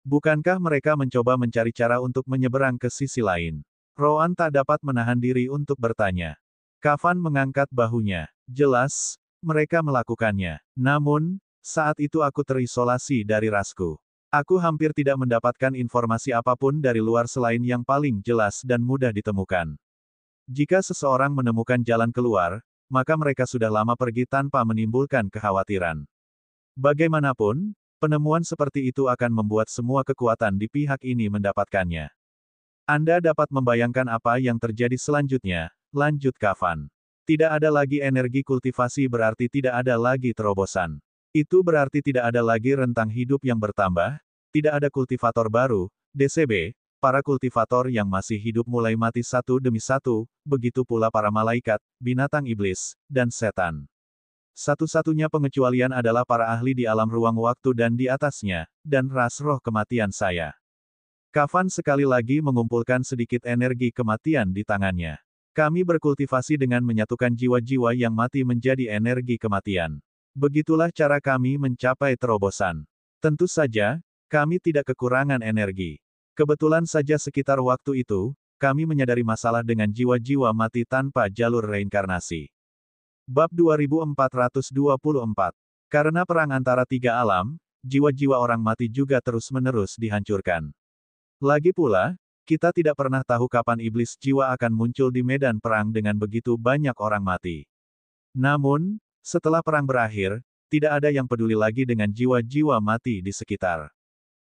Bukankah mereka mencoba mencari cara untuk menyeberang ke sisi lain? Rowan tak dapat menahan diri untuk bertanya. Kavan mengangkat bahunya. Jelas, mereka melakukannya. Namun, saat itu aku terisolasi dari rasku. Aku hampir tidak mendapatkan informasi apapun dari luar selain yang paling jelas dan mudah ditemukan. Jika seseorang menemukan jalan keluar, maka mereka sudah lama pergi tanpa menimbulkan kekhawatiran. Bagaimanapun, penemuan seperti itu akan membuat semua kekuatan di pihak ini mendapatkannya. Anda dapat membayangkan apa yang terjadi selanjutnya, lanjut Kavan. Tidak ada lagi energi kultivasi berarti tidak ada lagi terobosan. Itu berarti tidak ada lagi rentang hidup yang bertambah, tidak ada kultivator baru, DCB, para kultivator yang masih hidup mulai mati satu demi satu, begitu pula para malaikat, binatang iblis, dan setan. Satu-satunya pengecualian adalah para ahli di alam ruang waktu dan di atasnya, dan ras roh kematian saya. Kavan sekali lagi mengumpulkan sedikit energi kematian di tangannya. Kami berkultivasi dengan menyatukan jiwa-jiwa yang mati menjadi energi kematian. Begitulah cara kami mencapai terobosan. Tentu saja, kami tidak kekurangan energi. Kebetulan saja sekitar waktu itu, kami menyadari masalah dengan jiwa-jiwa mati tanpa jalur reinkarnasi. Bab 2424. Karena perang antara tiga alam, jiwa-jiwa orang mati juga terus-menerus dihancurkan. Lagi pula, kita tidak pernah tahu kapan iblis jiwa akan muncul di medan perang dengan begitu banyak orang mati. Namun, setelah perang berakhir, tidak ada yang peduli lagi dengan jiwa-jiwa mati di sekitar.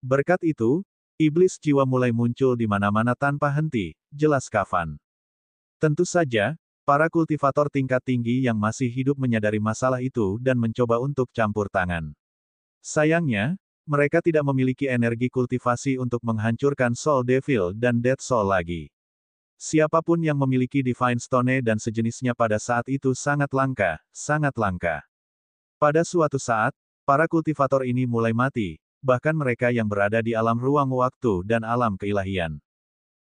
Berkat itu, iblis jiwa mulai muncul di mana-mana tanpa henti, jelas Kafan. Tentu saja, para kultivator tingkat tinggi yang masih hidup menyadari masalah itu dan mencoba untuk campur tangan. Sayangnya, mereka tidak memiliki energi kultivasi untuk menghancurkan Soul Devil dan Dead Soul lagi. Siapapun yang memiliki Divine Stone dan sejenisnya pada saat itu sangat langka, sangat langka. Pada suatu saat, para kultivator ini mulai mati, bahkan mereka yang berada di alam ruang waktu dan alam keilahian.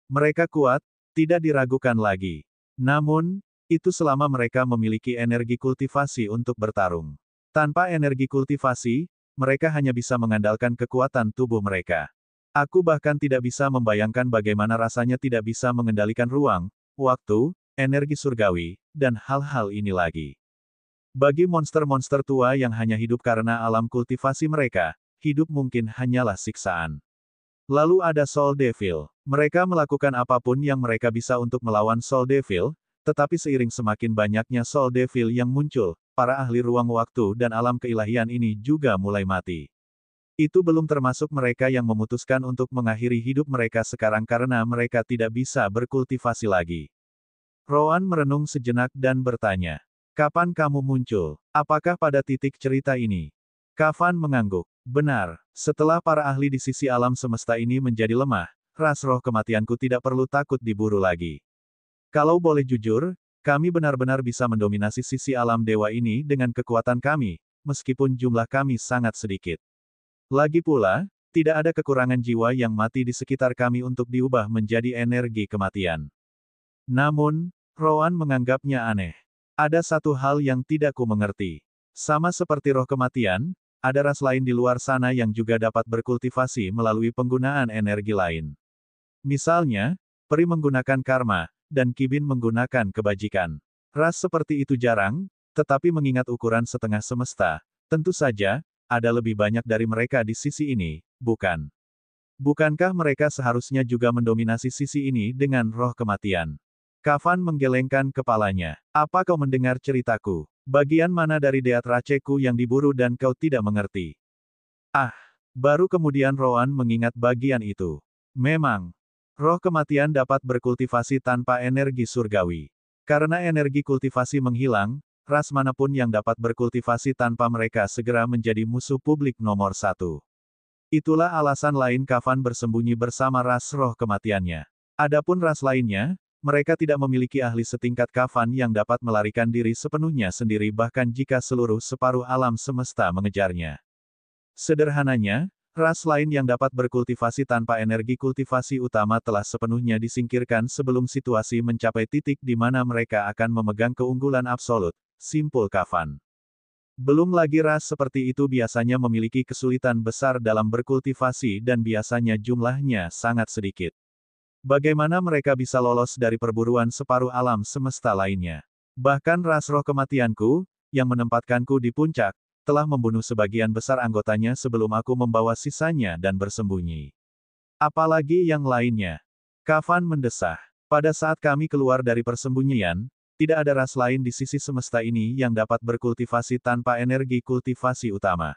Mereka kuat, tidak diragukan lagi. Namun, itu selama mereka memiliki energi kultivasi untuk bertarung. Tanpa energi kultivasi, mereka hanya bisa mengandalkan kekuatan tubuh mereka. Aku bahkan tidak bisa membayangkan bagaimana rasanya tidak bisa mengendalikan ruang, waktu, energi surgawi, dan hal-hal ini lagi. Bagi monster-monster tua yang hanya hidup karena alam kultivasi mereka, hidup mungkin hanyalah siksaan. Lalu ada Soul Devil. Mereka melakukan apapun yang mereka bisa untuk melawan Soul Devil, tetapi seiring semakin banyaknya Soul Devil yang muncul, para ahli ruang waktu dan alam keilahian ini juga mulai mati. Itu belum termasuk mereka yang memutuskan untuk mengakhiri hidup mereka sekarang karena mereka tidak bisa berkultivasi lagi. Roan merenung sejenak dan bertanya, "Kapan kamu muncul? Apakah pada titik cerita ini?" Kafan mengangguk. Benar, setelah para ahli di sisi alam semesta ini menjadi lemah, ras roh kematianku tidak perlu takut diburu lagi. Kalau boleh jujur, kami benar-benar bisa mendominasi sisi alam dewa ini dengan kekuatan kami, meskipun jumlah kami sangat sedikit. Lagi pula, tidak ada kekurangan jiwa yang mati di sekitar kami untuk diubah menjadi energi kematian. Namun, Roan menganggapnya aneh. Ada satu hal yang tidak ku mengerti. Sama seperti roh kematian, ada ras lain di luar sana yang juga dapat berkultivasi melalui penggunaan energi lain. Misalnya, peri menggunakan karma, dan kibin menggunakan kebajikan. Ras seperti itu jarang, tetapi mengingat ukuran setengah semesta, tentu saja, ada lebih banyak dari mereka di sisi ini, bukan? Bukankah mereka seharusnya juga mendominasi sisi ini dengan roh kematian? Kafan menggelengkan kepalanya. Apa kau mendengar ceritaku? Bagian mana dari Deat Raceku yang diburu dan kau tidak mengerti? Ah, baru kemudian Roan mengingat bagian itu. Memang, roh kematian dapat berkultivasi tanpa energi surgawi. Karena energi kultivasi menghilang, ras manapun yang dapat berkultivasi tanpa mereka segera menjadi musuh publik nomor satu. Itulah alasan lain Kafan bersembunyi bersama ras roh kematiannya. Adapun ras lainnya, mereka tidak memiliki ahli setingkat Kafan yang dapat melarikan diri sepenuhnya sendiri bahkan jika seluruh separuh alam semesta mengejarnya. Sederhananya, ras lain yang dapat berkultivasi tanpa energi kultivasi utama telah sepenuhnya disingkirkan sebelum situasi mencapai titik di mana mereka akan memegang keunggulan absolut, simpul Kafan. Belum lagi ras seperti itu biasanya memiliki kesulitan besar dalam berkultivasi dan biasanya jumlahnya sangat sedikit. Bagaimana mereka bisa lolos dari perburuan separuh alam semesta lainnya? Bahkan ras roh kematianku, yang menempatkanku di puncak, telah membunuh sebagian besar anggotanya sebelum aku membawa sisanya dan bersembunyi. Apalagi yang lainnya? Kafan mendesah. Pada saat kami keluar dari persembunyian, tidak ada ras lain di sisi semesta ini yang dapat berkultivasi tanpa energi kultivasi utama.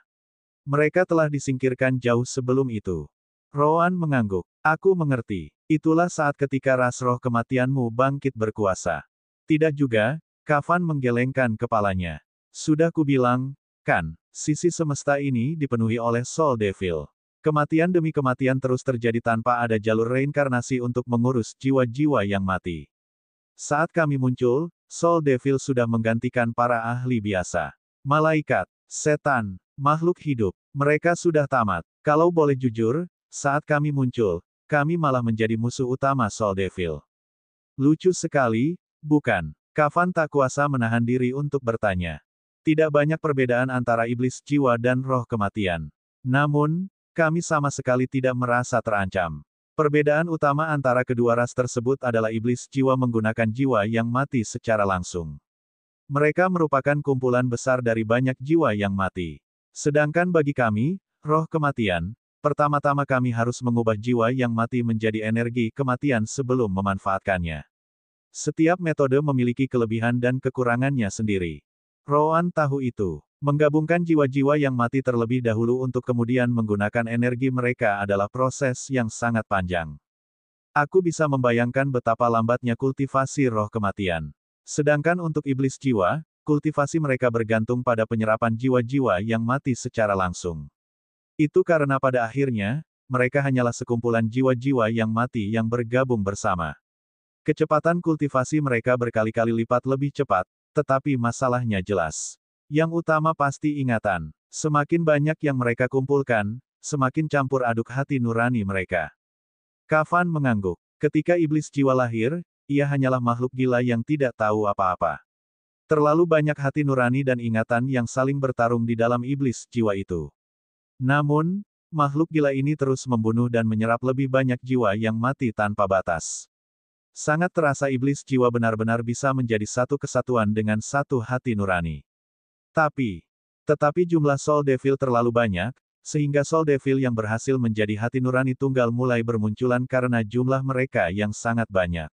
Mereka telah disingkirkan jauh sebelum itu. Roan mengangguk. Aku mengerti. Itulah saat ketika ras roh kematianmu bangkit berkuasa. Tidak juga, Kafan menggelengkan kepalanya. Sudah kubilang, kan, sisi semesta ini dipenuhi oleh Soul Devil. Kematian demi kematian terus terjadi tanpa ada jalur reinkarnasi untuk mengurus jiwa-jiwa yang mati. Saat kami muncul, Soul Devil sudah menggantikan para ahli biasa. Malaikat, setan, makhluk hidup, mereka sudah tamat. Kalau boleh jujur, saat kami muncul, kami malah menjadi musuh utama Soul Devil. Lucu sekali, bukan? Kafan tak kuasa menahan diri untuk bertanya. Tidak banyak perbedaan antara iblis jiwa dan roh kematian. Namun, kami sama sekali tidak merasa terancam. Perbedaan utama antara kedua ras tersebut adalah iblis jiwa menggunakan jiwa yang mati secara langsung. Mereka merupakan kumpulan besar dari banyak jiwa yang mati. Sedangkan bagi kami, roh kematian, pertama-tama kami harus mengubah jiwa yang mati menjadi energi kematian sebelum memanfaatkannya. Setiap metode memiliki kelebihan dan kekurangannya sendiri. Rowan tahu itu. Menggabungkan jiwa-jiwa yang mati terlebih dahulu untuk kemudian menggunakan energi mereka adalah proses yang sangat panjang. Aku bisa membayangkan betapa lambatnya kultivasi roh kematian. Sedangkan untuk iblis jiwa, kultivasi mereka bergantung pada penyerapan jiwa-jiwa yang mati secara langsung. Itu karena pada akhirnya, mereka hanyalah sekumpulan jiwa-jiwa yang mati yang bergabung bersama. Kecepatan kultivasi mereka berkali-kali lipat lebih cepat, tetapi masalahnya jelas. Yang utama pasti ingatan. Semakin banyak yang mereka kumpulkan, semakin campur aduk hati nurani mereka. Kafan mengangguk. Ketika iblis jiwa lahir, ia hanyalah makhluk gila yang tidak tahu apa-apa. Terlalu banyak hati nurani dan ingatan yang saling bertarung di dalam iblis jiwa itu. Namun, makhluk gila ini terus membunuh dan menyerap lebih banyak jiwa yang mati tanpa batas. Sangat terasa iblis jiwa benar-benar bisa menjadi satu kesatuan dengan satu hati nurani. Tetapi jumlah Soul Devil terlalu banyak, sehingga Soul Devil yang berhasil menjadi hati nurani tunggal mulai bermunculan karena jumlah mereka yang sangat banyak.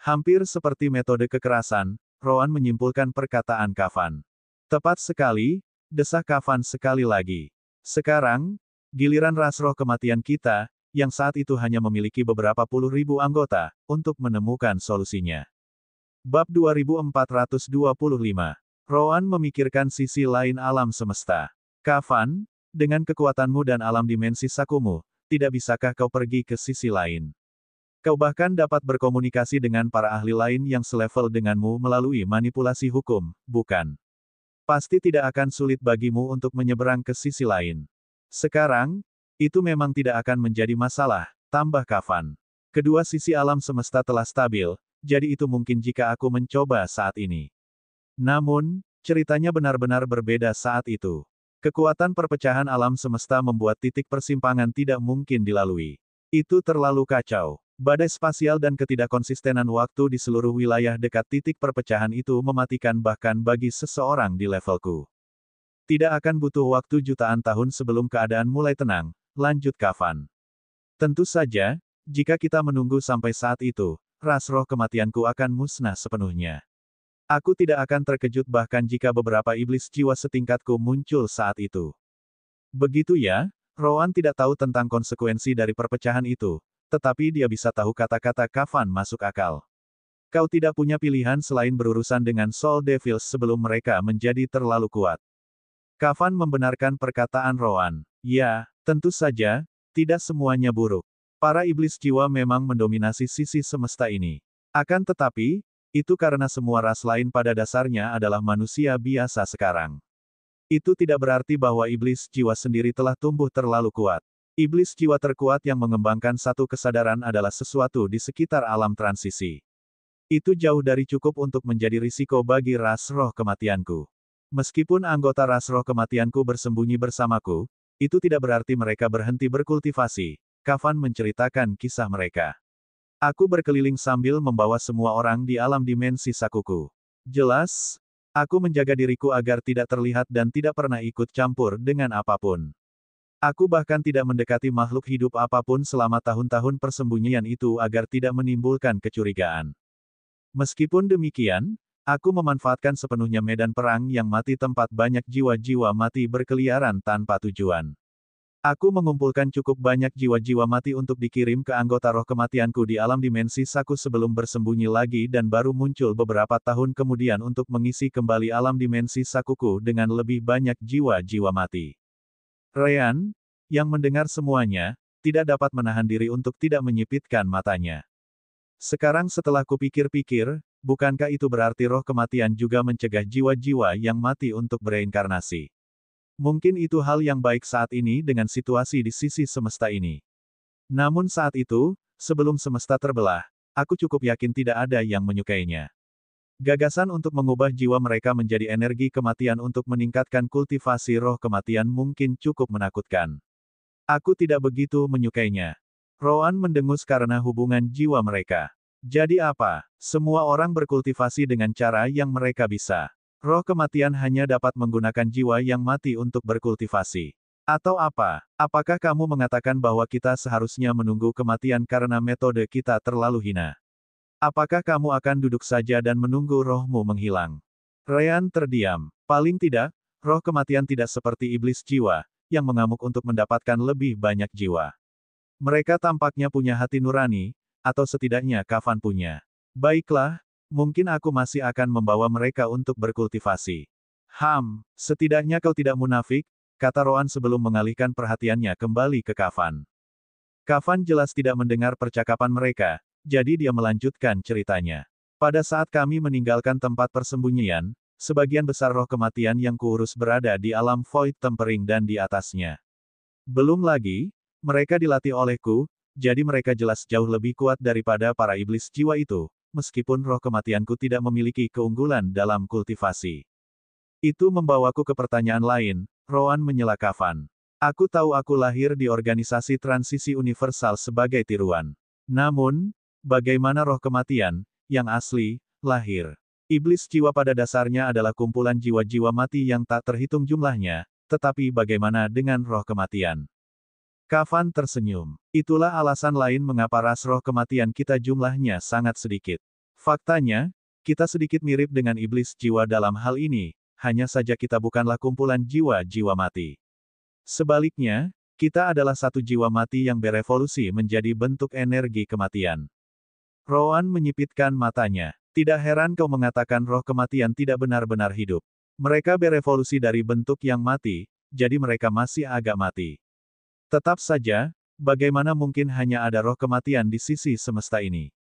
Hampir seperti metode kekerasan, Rowan menyimpulkan perkataan Kafan. Tepat sekali, desah Kafan sekali lagi. Sekarang, giliran ras roh kematian kita, yang saat itu hanya memiliki beberapa puluh ribu anggota, untuk menemukan solusinya. Bab 2425. Rowan memikirkan sisi lain alam semesta. Kafan, dengan kekuatanmu dan alam dimensi sakumu, tidak bisakah kau pergi ke sisi lain? Kau bahkan dapat berkomunikasi dengan para ahli lain yang selevel denganmu melalui manipulasi hukum, bukan? Pasti tidak akan sulit bagimu untuk menyeberang ke sisi lain. Sekarang, itu memang tidak akan menjadi masalah, tambah Kafan. Kedua sisi alam semesta telah stabil, jadi itu mungkin jika aku mencoba saat ini. Namun, ceritanya benar-benar berbeda saat itu. Kekuatan perpecahan alam semesta membuat titik persimpangan tidak mungkin dilalui. Itu terlalu kacau. Badai spasial dan ketidakkonsistenan waktu di seluruh wilayah dekat titik perpecahan itu mematikan bahkan bagi seseorang di levelku. Tidak akan butuh waktu jutaan tahun sebelum keadaan mulai tenang, lanjut Kafan. Tentu saja, jika kita menunggu sampai saat itu, ras roh kematianku akan musnah sepenuhnya. Aku tidak akan terkejut bahkan jika beberapa iblis jiwa setingkatku muncul saat itu. Begitu ya, Rowan tidak tahu tentang konsekuensi dari perpecahan itu, tetapi dia bisa tahu kata-kata Kafan masuk akal. Kau tidak punya pilihan selain berurusan dengan Soul Devils sebelum mereka menjadi terlalu kuat. Kafan membenarkan perkataan Rowan. Ya, tentu saja, tidak semuanya buruk. Para iblis jiwa memang mendominasi sisi semesta ini. Akan tetapi, itu karena semua ras lain pada dasarnya adalah manusia biasa sekarang. Itu tidak berarti bahwa iblis jiwa sendiri telah tumbuh terlalu kuat. Iblis jiwa terkuat yang mengembangkan satu kesadaran adalah sesuatu di sekitar alam transisi. Itu jauh dari cukup untuk menjadi risiko bagi ras roh kematianku. Meskipun anggota ras roh kematianku bersembunyi bersamaku, itu tidak berarti mereka berhenti berkultivasi. Kafan menceritakan kisah mereka. Aku berkeliling sambil membawa semua orang di alam dimensi sakuku. Jelas, aku menjaga diriku agar tidak terlihat dan tidak pernah ikut campur dengan apapun. Aku bahkan tidak mendekati makhluk hidup apapun selama tahun-tahun persembunyian itu agar tidak menimbulkan kecurigaan. Meskipun demikian, aku memanfaatkan sepenuhnya medan perang yang mati tempat banyak jiwa-jiwa mati berkeliaran tanpa tujuan. Aku mengumpulkan cukup banyak jiwa-jiwa mati untuk dikirim ke anggota roh kematianku di alam dimensi saku sebelum bersembunyi lagi dan baru muncul beberapa tahun kemudian untuk mengisi kembali alam dimensi sakuku dengan lebih banyak jiwa-jiwa mati. Ryan, yang mendengar semuanya, tidak dapat menahan diri untuk tidak menyipitkan matanya. Sekarang setelah kupikir-pikir, bukankah itu berarti roh kematian juga mencegah jiwa-jiwa yang mati untuk bereinkarnasi? Mungkin itu hal yang baik saat ini dengan situasi di sisi semesta ini. Namun saat itu, sebelum semesta terbelah, aku cukup yakin tidak ada yang menyukainya. Gagasan untuk mengubah jiwa mereka menjadi energi kematian untuk meningkatkan kultivasi roh kematian mungkin cukup menakutkan. Aku tidak begitu menyukainya. Roan mendengus karena hubungan jiwa mereka. Jadi apa? Semua orang berkultivasi dengan cara yang mereka bisa. Roh kematian hanya dapat menggunakan jiwa yang mati untuk berkultivasi. Atau apa? Apakah kamu mengatakan bahwa kita seharusnya menunggu kematian karena metode kita terlalu hina? Apakah kamu akan duduk saja dan menunggu rohmu menghilang? Ryan terdiam. Paling tidak, roh kematian tidak seperti iblis jiwa, yang mengamuk untuk mendapatkan lebih banyak jiwa. Mereka tampaknya punya hati nurani, atau setidaknya Kafan punya. Baiklah, mungkin aku masih akan membawa mereka untuk berkultivasi. Setidaknya kau tidak munafik, kata Roan sebelum mengalihkan perhatiannya kembali ke Kafan. Kafan jelas tidak mendengar percakapan mereka, jadi dia melanjutkan ceritanya. Pada saat kami meninggalkan tempat persembunyian, sebagian besar roh kematian yang kuurus berada di alam Void Tempering dan di atasnya. Belum lagi, mereka dilatih olehku, jadi mereka jelas jauh lebih kuat daripada para iblis jiwa itu, meskipun roh kematianku tidak memiliki keunggulan dalam kultivasi. Itu membawaku ke pertanyaan lain, Roan menyela Kafan. Aku tahu aku lahir di organisasi transisi universal sebagai tiruan. Namun, bagaimana roh kematian, yang asli, lahir? Iblis jiwa pada dasarnya adalah kumpulan jiwa-jiwa mati yang tak terhitung jumlahnya, tetapi bagaimana dengan roh kematian? Kafan tersenyum. Itulah alasan lain mengapa ras roh kematian kita jumlahnya sangat sedikit. Faktanya, kita sedikit mirip dengan iblis jiwa dalam hal ini, hanya saja kita bukanlah kumpulan jiwa-jiwa mati. Sebaliknya, kita adalah satu jiwa mati yang berevolusi menjadi bentuk energi kematian. Roan menyipitkan matanya. Tidak heran kau mengatakan roh kematian tidak benar-benar hidup. Mereka berevolusi dari bentuk yang mati, jadi mereka masih agak mati. Tetap saja, bagaimana mungkin hanya ada roh kematian di sisi semesta ini?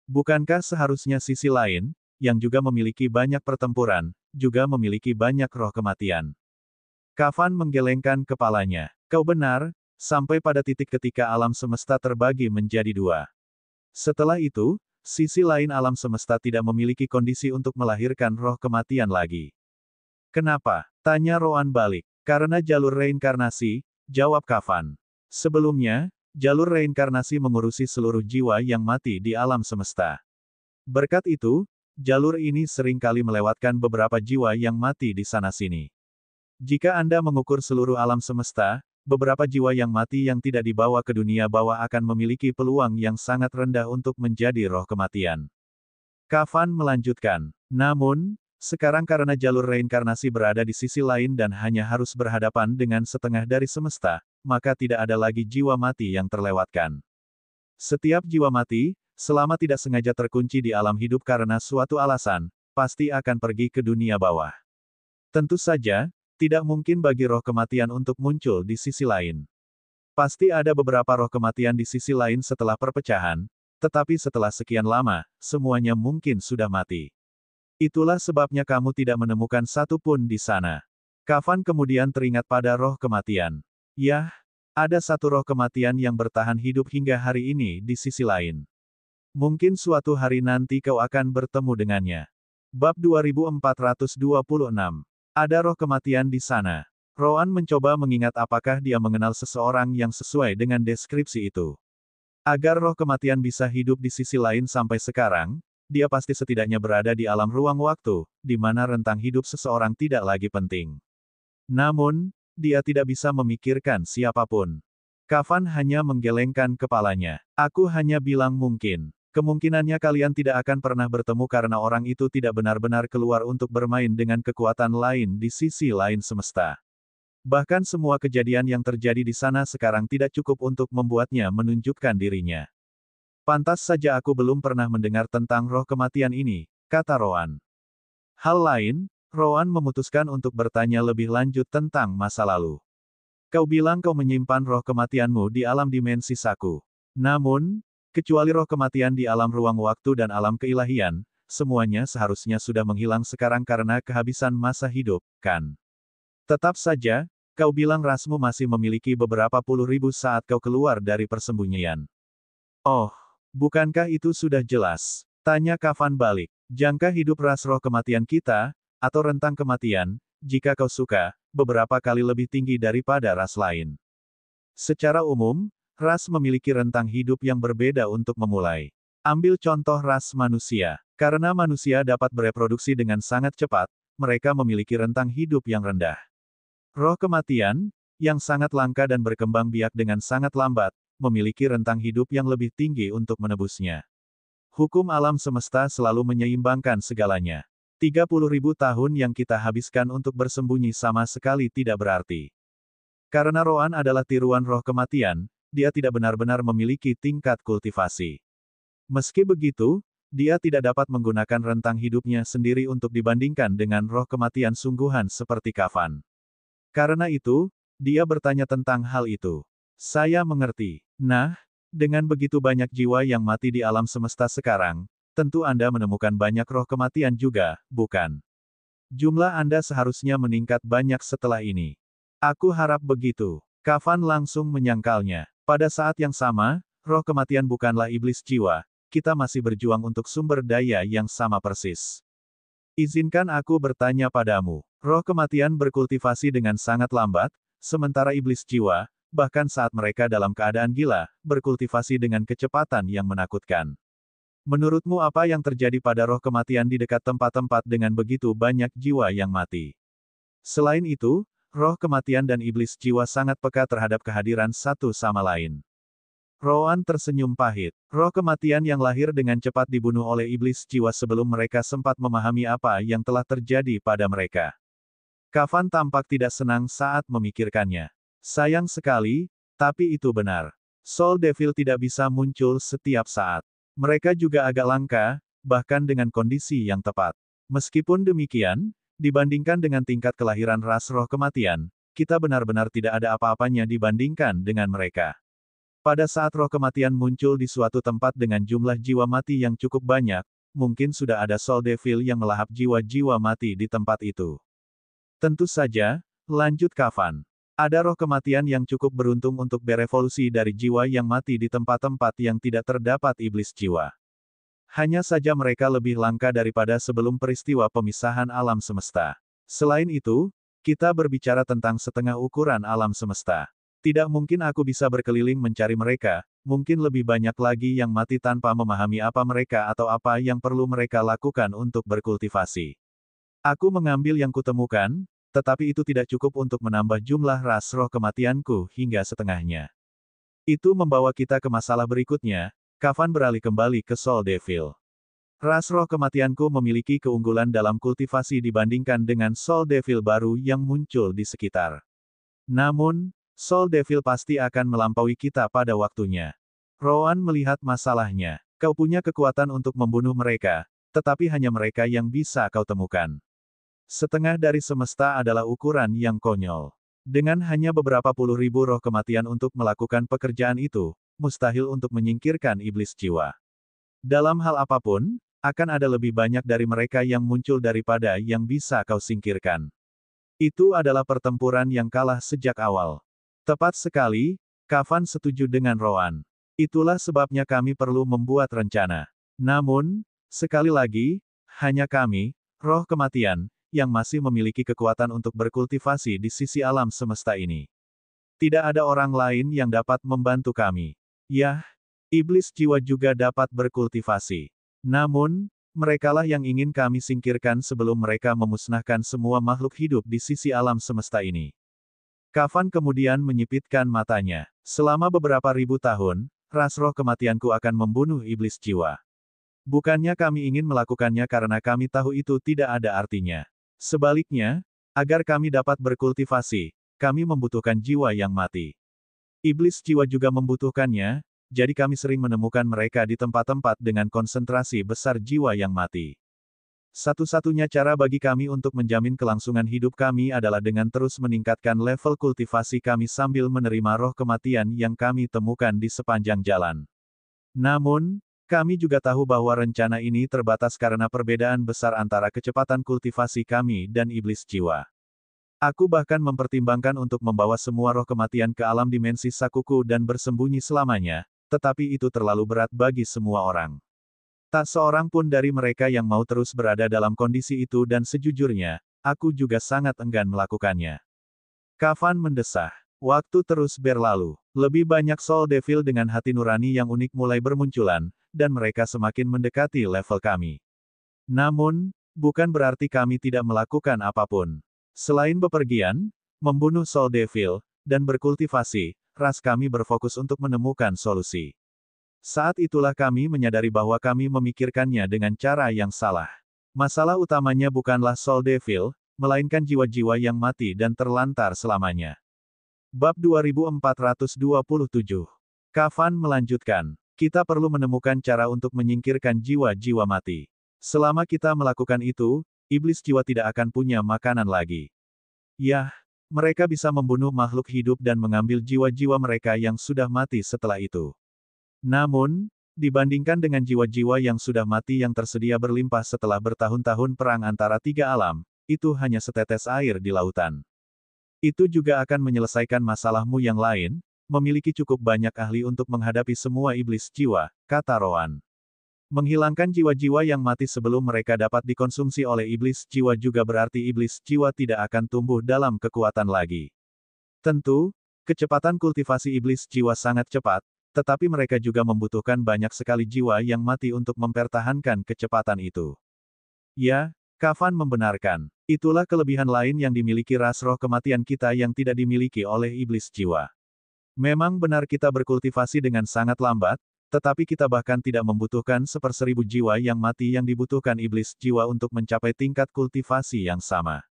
Bukankah seharusnya sisi lain, yang juga memiliki banyak pertempuran, juga memiliki banyak roh kematian? Kafan menggelengkan kepalanya. Kau benar, sampai pada titik ketika alam semesta terbagi menjadi dua. Setelah itu, sisi lain alam semesta tidak memiliki kondisi untuk melahirkan roh kematian lagi. Kenapa? Tanya Roan balik. Karena jalur reinkarnasi, jawab Kafan. Sebelumnya, jalur reinkarnasi mengurusi seluruh jiwa yang mati di alam semesta. Berkat itu, jalur ini seringkali melewatkan beberapa jiwa yang mati di sana-sini. Jika Anda mengukur seluruh alam semesta, beberapa jiwa yang mati yang tidak dibawa ke dunia bawah akan memiliki peluang yang sangat rendah untuk menjadi roh kematian. Kafan melanjutkan. Namun, sekarang karena jalur reinkarnasi berada di sisi lain dan hanya harus berhadapan dengan setengah dari semesta, maka tidak ada lagi jiwa mati yang terlewatkan. Setiap jiwa mati, selama tidak sengaja terkunci di alam hidup karena suatu alasan, pasti akan pergi ke dunia bawah. Tentu saja, tidak mungkin bagi roh kematian untuk muncul di sisi lain. Pasti ada beberapa roh kematian di sisi lain setelah perpecahan, tetapi setelah sekian lama, semuanya mungkin sudah mati. Itulah sebabnya kamu tidak menemukan satu pun di sana. Kafan kemudian teringat pada roh kematian. Yah, ada satu roh kematian yang bertahan hidup hingga hari ini di sisi lain. Mungkin suatu hari nanti kau akan bertemu dengannya. Bab 2426. Ada roh kematian di sana. Roan mencoba mengingat apakah dia mengenal seseorang yang sesuai dengan deskripsi itu. Agar roh kematian bisa hidup di sisi lain sampai sekarang, dia pasti setidaknya berada di alam ruang waktu, di mana rentang hidup seseorang tidak lagi penting. Namun, dia tidak bisa memikirkan siapapun. Kafan hanya menggelengkan kepalanya. Aku hanya bilang mungkin. Kemungkinannya kalian tidak akan pernah bertemu karena orang itu tidak benar-benar keluar untuk bermain dengan kekuatan lain di sisi lain semesta. Bahkan semua kejadian yang terjadi di sana sekarang tidak cukup untuk membuatnya menunjukkan dirinya. Pantas saja aku belum pernah mendengar tentang roh kematian ini, kata Roan. Hal lain, Roan memutuskan untuk bertanya lebih lanjut tentang masa lalu. Kau bilang kau menyimpan roh kematianmu di alam dimensi Saku. Namun, kecuali roh kematian di alam ruang waktu dan alam keilahian, semuanya seharusnya sudah menghilang sekarang karena kehabisan masa hidup, kan? Tetap saja, kau bilang rasmu masih memiliki beberapa puluh ribu saat kau keluar dari persembunyian. Oh, bukankah itu sudah jelas? Tanya Kafan balik. Jangka hidup ras roh kematian kita, atau rentang kematian, jika kau suka, beberapa kali lebih tinggi daripada ras lain. Secara umum, Ras memiliki rentang hidup yang berbeda untuk memulai. Ambil contoh ras manusia. Karena manusia dapat bereproduksi dengan sangat cepat, mereka memiliki rentang hidup yang rendah. Roh kematian, yang sangat langka dan berkembang biak dengan sangat lambat, memiliki rentang hidup yang lebih tinggi untuk menebusnya. Hukum alam semesta selalu menyeimbangkan segalanya. 30.000 tahun yang kita habiskan untuk bersembunyi sama sekali tidak berarti. Karena Roan adalah tiruan roh kematian, dia tidak benar-benar memiliki tingkat kultivasi. Meski begitu, dia tidak dapat menggunakan rentang hidupnya sendiri untuk dibandingkan dengan roh kematian sungguhan seperti Kafan. Karena itu, dia bertanya tentang hal itu. Saya mengerti. Nah, dengan begitu banyak jiwa yang mati di alam semesta sekarang, tentu Anda menemukan banyak roh kematian juga, bukan? Jumlah Anda seharusnya meningkat banyak setelah ini. Aku harap begitu. Kafan langsung menyangkalnya. Pada saat yang sama, roh kematian bukanlah iblis jiwa, kita masih berjuang untuk sumber daya yang sama persis. Izinkan aku bertanya padamu. Roh kematian berkultivasi dengan sangat lambat, sementara iblis jiwa, bahkan saat mereka dalam keadaan gila, berkultivasi dengan kecepatan yang menakutkan. Menurutmu apa yang terjadi pada roh kematian di dekat tempat-tempat dengan begitu banyak jiwa yang mati? Selain itu, roh kematian dan iblis jiwa sangat peka terhadap kehadiran satu sama lain. Roan tersenyum pahit. Roh kematian yang lahir dengan cepat dibunuh oleh iblis jiwa sebelum mereka sempat memahami apa yang telah terjadi pada mereka. Kafan tampak tidak senang saat memikirkannya. Sayang sekali, tapi itu benar. Soul Devil tidak bisa muncul setiap saat. Mereka juga agak langka, bahkan dengan kondisi yang tepat. Meskipun demikian, dibandingkan dengan tingkat kelahiran ras roh kematian, kita benar-benar tidak ada apa-apanya dibandingkan dengan mereka. Pada saat roh kematian muncul di suatu tempat dengan jumlah jiwa mati yang cukup banyak, mungkin sudah ada Soul Devil yang melahap jiwa-jiwa mati di tempat itu. Tentu saja, lanjut Kafan. Ada roh kematian yang cukup beruntung untuk berevolusi dari jiwa yang mati di tempat-tempat yang tidak terdapat iblis jiwa. Hanya saja mereka lebih langka daripada sebelum peristiwa pemisahan alam semesta. Selain itu, kita berbicara tentang setengah ukuran alam semesta. Tidak mungkin aku bisa berkeliling mencari mereka, mungkin lebih banyak lagi yang mati tanpa memahami apa mereka atau apa yang perlu mereka lakukan untuk berkultivasi. Aku mengambil yang kutemukan, tetapi itu tidak cukup untuk menambah jumlah ras roh kematianku hingga setengahnya. Itu membawa kita ke masalah berikutnya, Kafan beralih kembali ke Soul Devil. Ras roh kematianku memiliki keunggulan dalam kultivasi dibandingkan dengan Soul Devil baru yang muncul di sekitar. Namun, Soul Devil pasti akan melampaui kita pada waktunya. Roan melihat masalahnya. Kau punya kekuatan untuk membunuh mereka, tetapi hanya mereka yang bisa kau temukan. Setengah dari semesta adalah ukuran yang konyol. Dengan hanya beberapa puluh ribu roh kematian untuk melakukan pekerjaan itu, mustahil untuk menyingkirkan iblis jiwa. Dalam hal apapun, akan ada lebih banyak dari mereka yang muncul daripada yang bisa kau singkirkan. Itu adalah pertempuran yang kalah sejak awal. Tepat sekali, Kafan setuju dengan Roan. Itulah sebabnya kami perlu membuat rencana. Namun, sekali lagi, hanya kami, roh kematian, yang masih memiliki kekuatan untuk berkultivasi di sisi alam semesta ini. Tidak ada orang lain yang dapat membantu kami. Yah, iblis jiwa juga dapat berkultivasi. Namun, merekalah yang ingin kami singkirkan sebelum mereka memusnahkan semua makhluk hidup di sisi alam semesta ini. Kafan kemudian menyipitkan matanya. Selama beberapa ribu tahun, ras roh kematianku akan membunuh iblis jiwa. Bukannya kami ingin melakukannya karena kami tahu itu tidak ada artinya. Sebaliknya, agar kami dapat berkultivasi, kami membutuhkan jiwa yang mati. Iblis jiwa juga membutuhkannya, jadi kami sering menemukan mereka di tempat-tempat dengan konsentrasi besar jiwa yang mati. Satu-satunya cara bagi kami untuk menjamin kelangsungan hidup kami adalah dengan terus meningkatkan level kultivasi kami sambil menerima roh kematian yang kami temukan di sepanjang jalan. Namun, kami juga tahu bahwa rencana ini terbatas karena perbedaan besar antara kecepatan kultivasi kami dan iblis jiwa. Aku bahkan mempertimbangkan untuk membawa semua roh kematian ke alam dimensi sakuku dan bersembunyi selamanya, tetapi itu terlalu berat bagi semua orang. Tak seorang pun dari mereka yang mau terus berada dalam kondisi itu dan sejujurnya, aku juga sangat enggan melakukannya. Kafan mendesah. Waktu terus berlalu. Lebih banyak Soul Devil dengan hati nurani yang unik mulai bermunculan, dan mereka semakin mendekati level kami. Namun, bukan berarti kami tidak melakukan apapun. Selain bepergian, membunuh Soul Devil, dan berkultivasi, ras kami berfokus untuk menemukan solusi. Saat itulah kami menyadari bahwa kami memikirkannya dengan cara yang salah. Masalah utamanya bukanlah Soul Devil, melainkan jiwa-jiwa yang mati dan terlantar selamanya. Bab 2427. Kafan melanjutkan. Kita perlu menemukan cara untuk menyingkirkan jiwa-jiwa mati. Selama kita melakukan itu, iblis jiwa tidak akan punya makanan lagi. Yah, mereka bisa membunuh makhluk hidup dan mengambil jiwa-jiwa mereka yang sudah mati setelah itu. Namun, dibandingkan dengan jiwa-jiwa yang sudah mati yang tersedia berlimpah setelah bertahun-tahun perang antara tiga alam, itu hanya setetes air di lautan. Itu juga akan menyelesaikan masalahmu yang lain, memiliki cukup banyak ahli untuk menghadapi semua iblis jiwa, kata Roan. Menghilangkan jiwa-jiwa yang mati sebelum mereka dapat dikonsumsi oleh iblis jiwa juga berarti iblis jiwa tidak akan tumbuh dalam kekuatan lagi. Tentu, kecepatan kultivasi iblis jiwa sangat cepat, tetapi mereka juga membutuhkan banyak sekali jiwa yang mati untuk mempertahankan kecepatan itu. Ya, Kafan membenarkan. Itulah kelebihan lain yang dimiliki ras roh kematian kita yang tidak dimiliki oleh iblis jiwa. Memang benar kita berkultivasi dengan sangat lambat, tetapi kita bahkan tidak membutuhkan 1/1000 jiwa yang mati yang dibutuhkan iblis jiwa untuk mencapai tingkat kultivasi yang sama.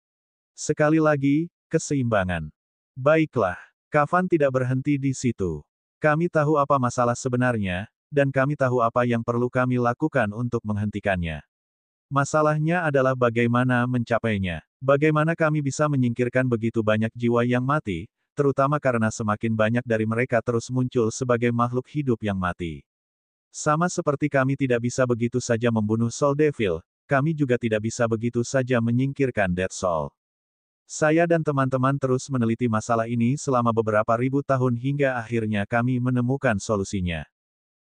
Sekali lagi, keseimbangan. Baiklah, Kafan tidak berhenti di situ. Kami tahu apa masalah sebenarnya, dan kami tahu apa yang perlu kami lakukan untuk menghentikannya. Masalahnya adalah bagaimana mencapainya. Bagaimana kami bisa menyingkirkan begitu banyak jiwa yang mati, terutama karena semakin banyak dari mereka terus muncul sebagai makhluk hidup yang mati. Sama seperti kami tidak bisa begitu saja membunuh Soul Devil, kami juga tidak bisa begitu saja menyingkirkan Dead Soul. Saya dan teman-teman terus meneliti masalah ini selama beberapa ribu tahun hingga akhirnya kami menemukan solusinya.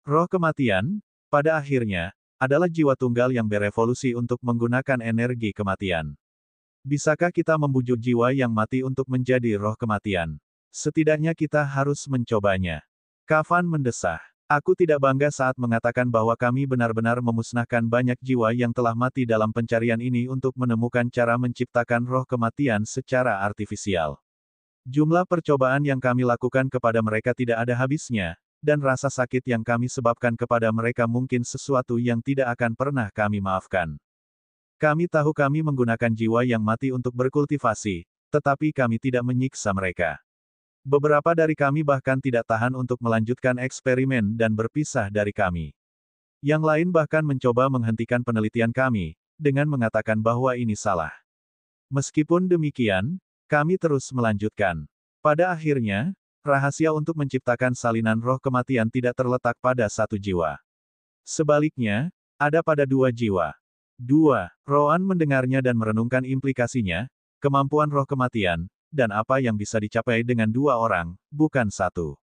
Roh kematian, pada akhirnya, adalah jiwa tunggal yang berevolusi untuk menggunakan energi kematian. Bisakah kita membujuk jiwa yang mati untuk menjadi roh kematian? Setidaknya kita harus mencobanya. Kafan mendesah. Aku tidak bangga saat mengatakan bahwa kami benar-benar memusnahkan banyak jiwa yang telah mati dalam pencarian ini untuk menemukan cara menciptakan roh kematian secara artifisial. Jumlah percobaan yang kami lakukan kepada mereka tidak ada habisnya, dan rasa sakit yang kami sebabkan kepada mereka mungkin sesuatu yang tidak akan pernah kami maafkan. Kami tahu kami menggunakan jiwa yang mati untuk berkultivasi, tetapi kami tidak menyiksa mereka. Beberapa dari kami bahkan tidak tahan untuk melanjutkan eksperimen dan berpisah dari kami. Yang lain bahkan mencoba menghentikan penelitian kami, dengan mengatakan bahwa ini salah. Meskipun demikian, kami terus melanjutkan. Pada akhirnya, rahasia untuk menciptakan salinan roh kematian tidak terletak pada satu jiwa. Sebaliknya, ada pada dua jiwa. Roan mendengarnya dan merenungkan implikasinya, kemampuan roh kematian, dan apa yang bisa dicapai dengan dua orang, bukan satu.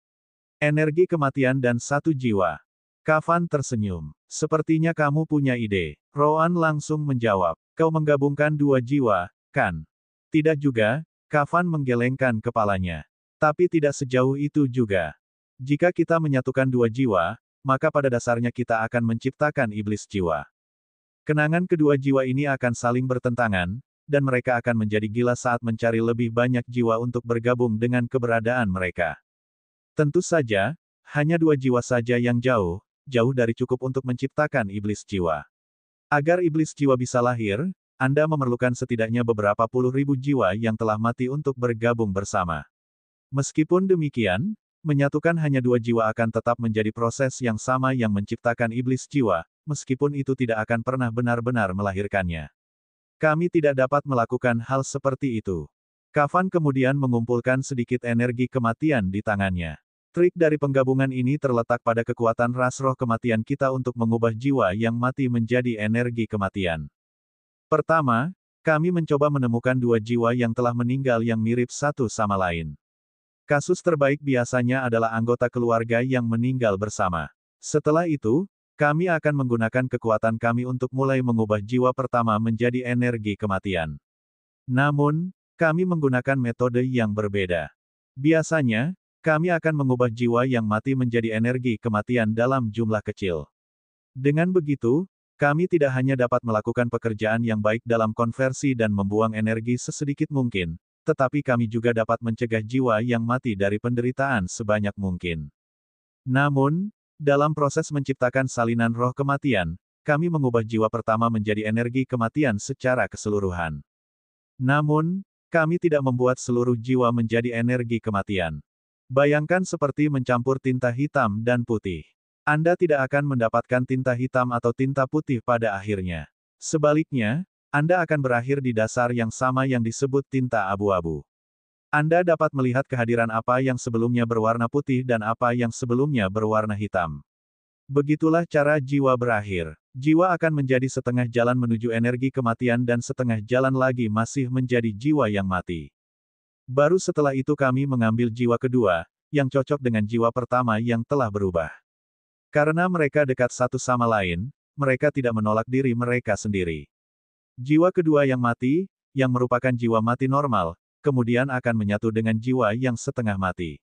Energi kematian dan satu jiwa. Kafan tersenyum. Sepertinya kamu punya ide. Roan langsung menjawab. Kau menggabungkan dua jiwa, kan? Tidak juga, Kafan menggelengkan kepalanya. Tapi tidak sejauh itu juga. Jika kita menyatukan dua jiwa, maka pada dasarnya kita akan menciptakan iblis jiwa. Kenangan kedua jiwa ini akan saling bertentangan, dan mereka akan menjadi gila saat mencari lebih banyak jiwa untuk bergabung dengan keberadaan mereka. Tentu saja, hanya dua jiwa saja yang jauh dari cukup untuk menciptakan iblis jiwa. Agar iblis jiwa bisa lahir, Anda memerlukan setidaknya beberapa puluh ribu jiwa yang telah mati untuk bergabung bersama. Meskipun demikian, menyatukan hanya dua jiwa akan tetap menjadi proses yang sama yang menciptakan iblis jiwa, meskipun itu tidak akan pernah benar-benar melahirkannya. Kami tidak dapat melakukan hal seperti itu. Kafan kemudian mengumpulkan sedikit energi kematian di tangannya. Trik dari penggabungan ini terletak pada kekuatan ras roh kematian kita untuk mengubah jiwa yang mati menjadi energi kematian. Pertama, kami mencoba menemukan dua jiwa yang telah meninggal yang mirip satu sama lain. Kasus terbaik biasanya adalah anggota keluarga yang meninggal bersama. Setelah itu, kami akan menggunakan kekuatan kami untuk mulai mengubah jiwa pertama menjadi energi kematian. Namun, kami menggunakan metode yang berbeda. Biasanya, kami akan mengubah jiwa yang mati menjadi energi kematian dalam jumlah kecil. Dengan begitu, kami tidak hanya dapat melakukan pekerjaan yang baik dalam konversi dan membuang energi sesedikit mungkin, tetapi kami juga dapat mencegah jiwa yang mati dari penderitaan sebanyak mungkin. Namun, dalam proses menciptakan salinan roh kematian, kami mengubah jiwa pertama menjadi energi kematian secara keseluruhan. Namun, kami tidak membuat seluruh jiwa menjadi energi kematian. Bayangkan seperti mencampur tinta hitam dan putih. Anda tidak akan mendapatkan tinta hitam atau tinta putih pada akhirnya. Sebaliknya, Anda akan berakhir di dasar yang sama yang disebut tinta abu-abu. Anda dapat melihat kehadiran apa yang sebelumnya berwarna putih dan apa yang sebelumnya berwarna hitam. Begitulah cara jiwa berakhir. Jiwa akan menjadi setengah jalan menuju energi kematian dan setengah jalan lagi masih menjadi jiwa yang mati. Baru setelah itu kami mengambil jiwa kedua, yang cocok dengan jiwa pertama yang telah berubah. Karena mereka dekat satu sama lain, mereka tidak menolak diri mereka sendiri. Jiwa kedua yang mati, yang merupakan jiwa mati normal, kemudian akan menyatu dengan jiwa yang setengah mati.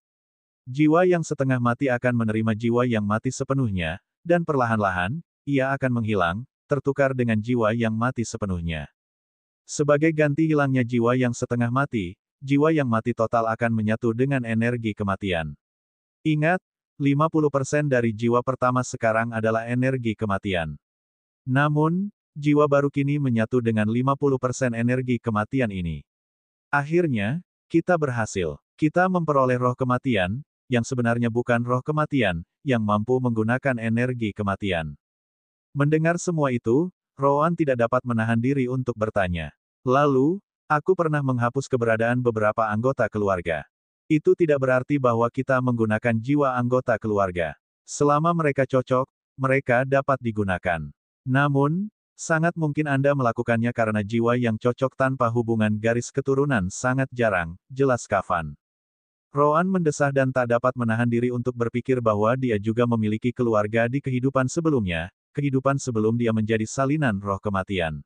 Jiwa yang setengah mati akan menerima jiwa yang mati sepenuhnya, dan perlahan-lahan, ia akan menghilang, tertukar dengan jiwa yang mati sepenuhnya. Sebagai ganti hilangnya jiwa yang setengah mati, jiwa yang mati total akan menyatu dengan energi kematian. Ingat, 50% dari jiwa pertama sekarang adalah energi kematian. Namun, jiwa baru kini menyatu dengan 50% energi kematian ini. Akhirnya, kita berhasil. Kita memperoleh roh kematian, yang sebenarnya bukan roh kematian, yang mampu menggunakan energi kematian. Mendengar semua itu, Rowan tidak dapat menahan diri untuk bertanya. Lalu, aku pernah menghapus keberadaan beberapa anggota keluarga. Itu tidak berarti bahwa kita menggunakan jiwa anggota keluarga. Selama mereka cocok, mereka dapat digunakan. Namun, sangat mungkin Anda melakukannya karena jiwa yang cocok tanpa hubungan garis keturunan sangat jarang, jelas Kafan. Rowan mendesah dan tak dapat menahan diri untuk berpikir bahwa dia juga memiliki keluarga di kehidupan sebelum dia menjadi salinan roh kematian.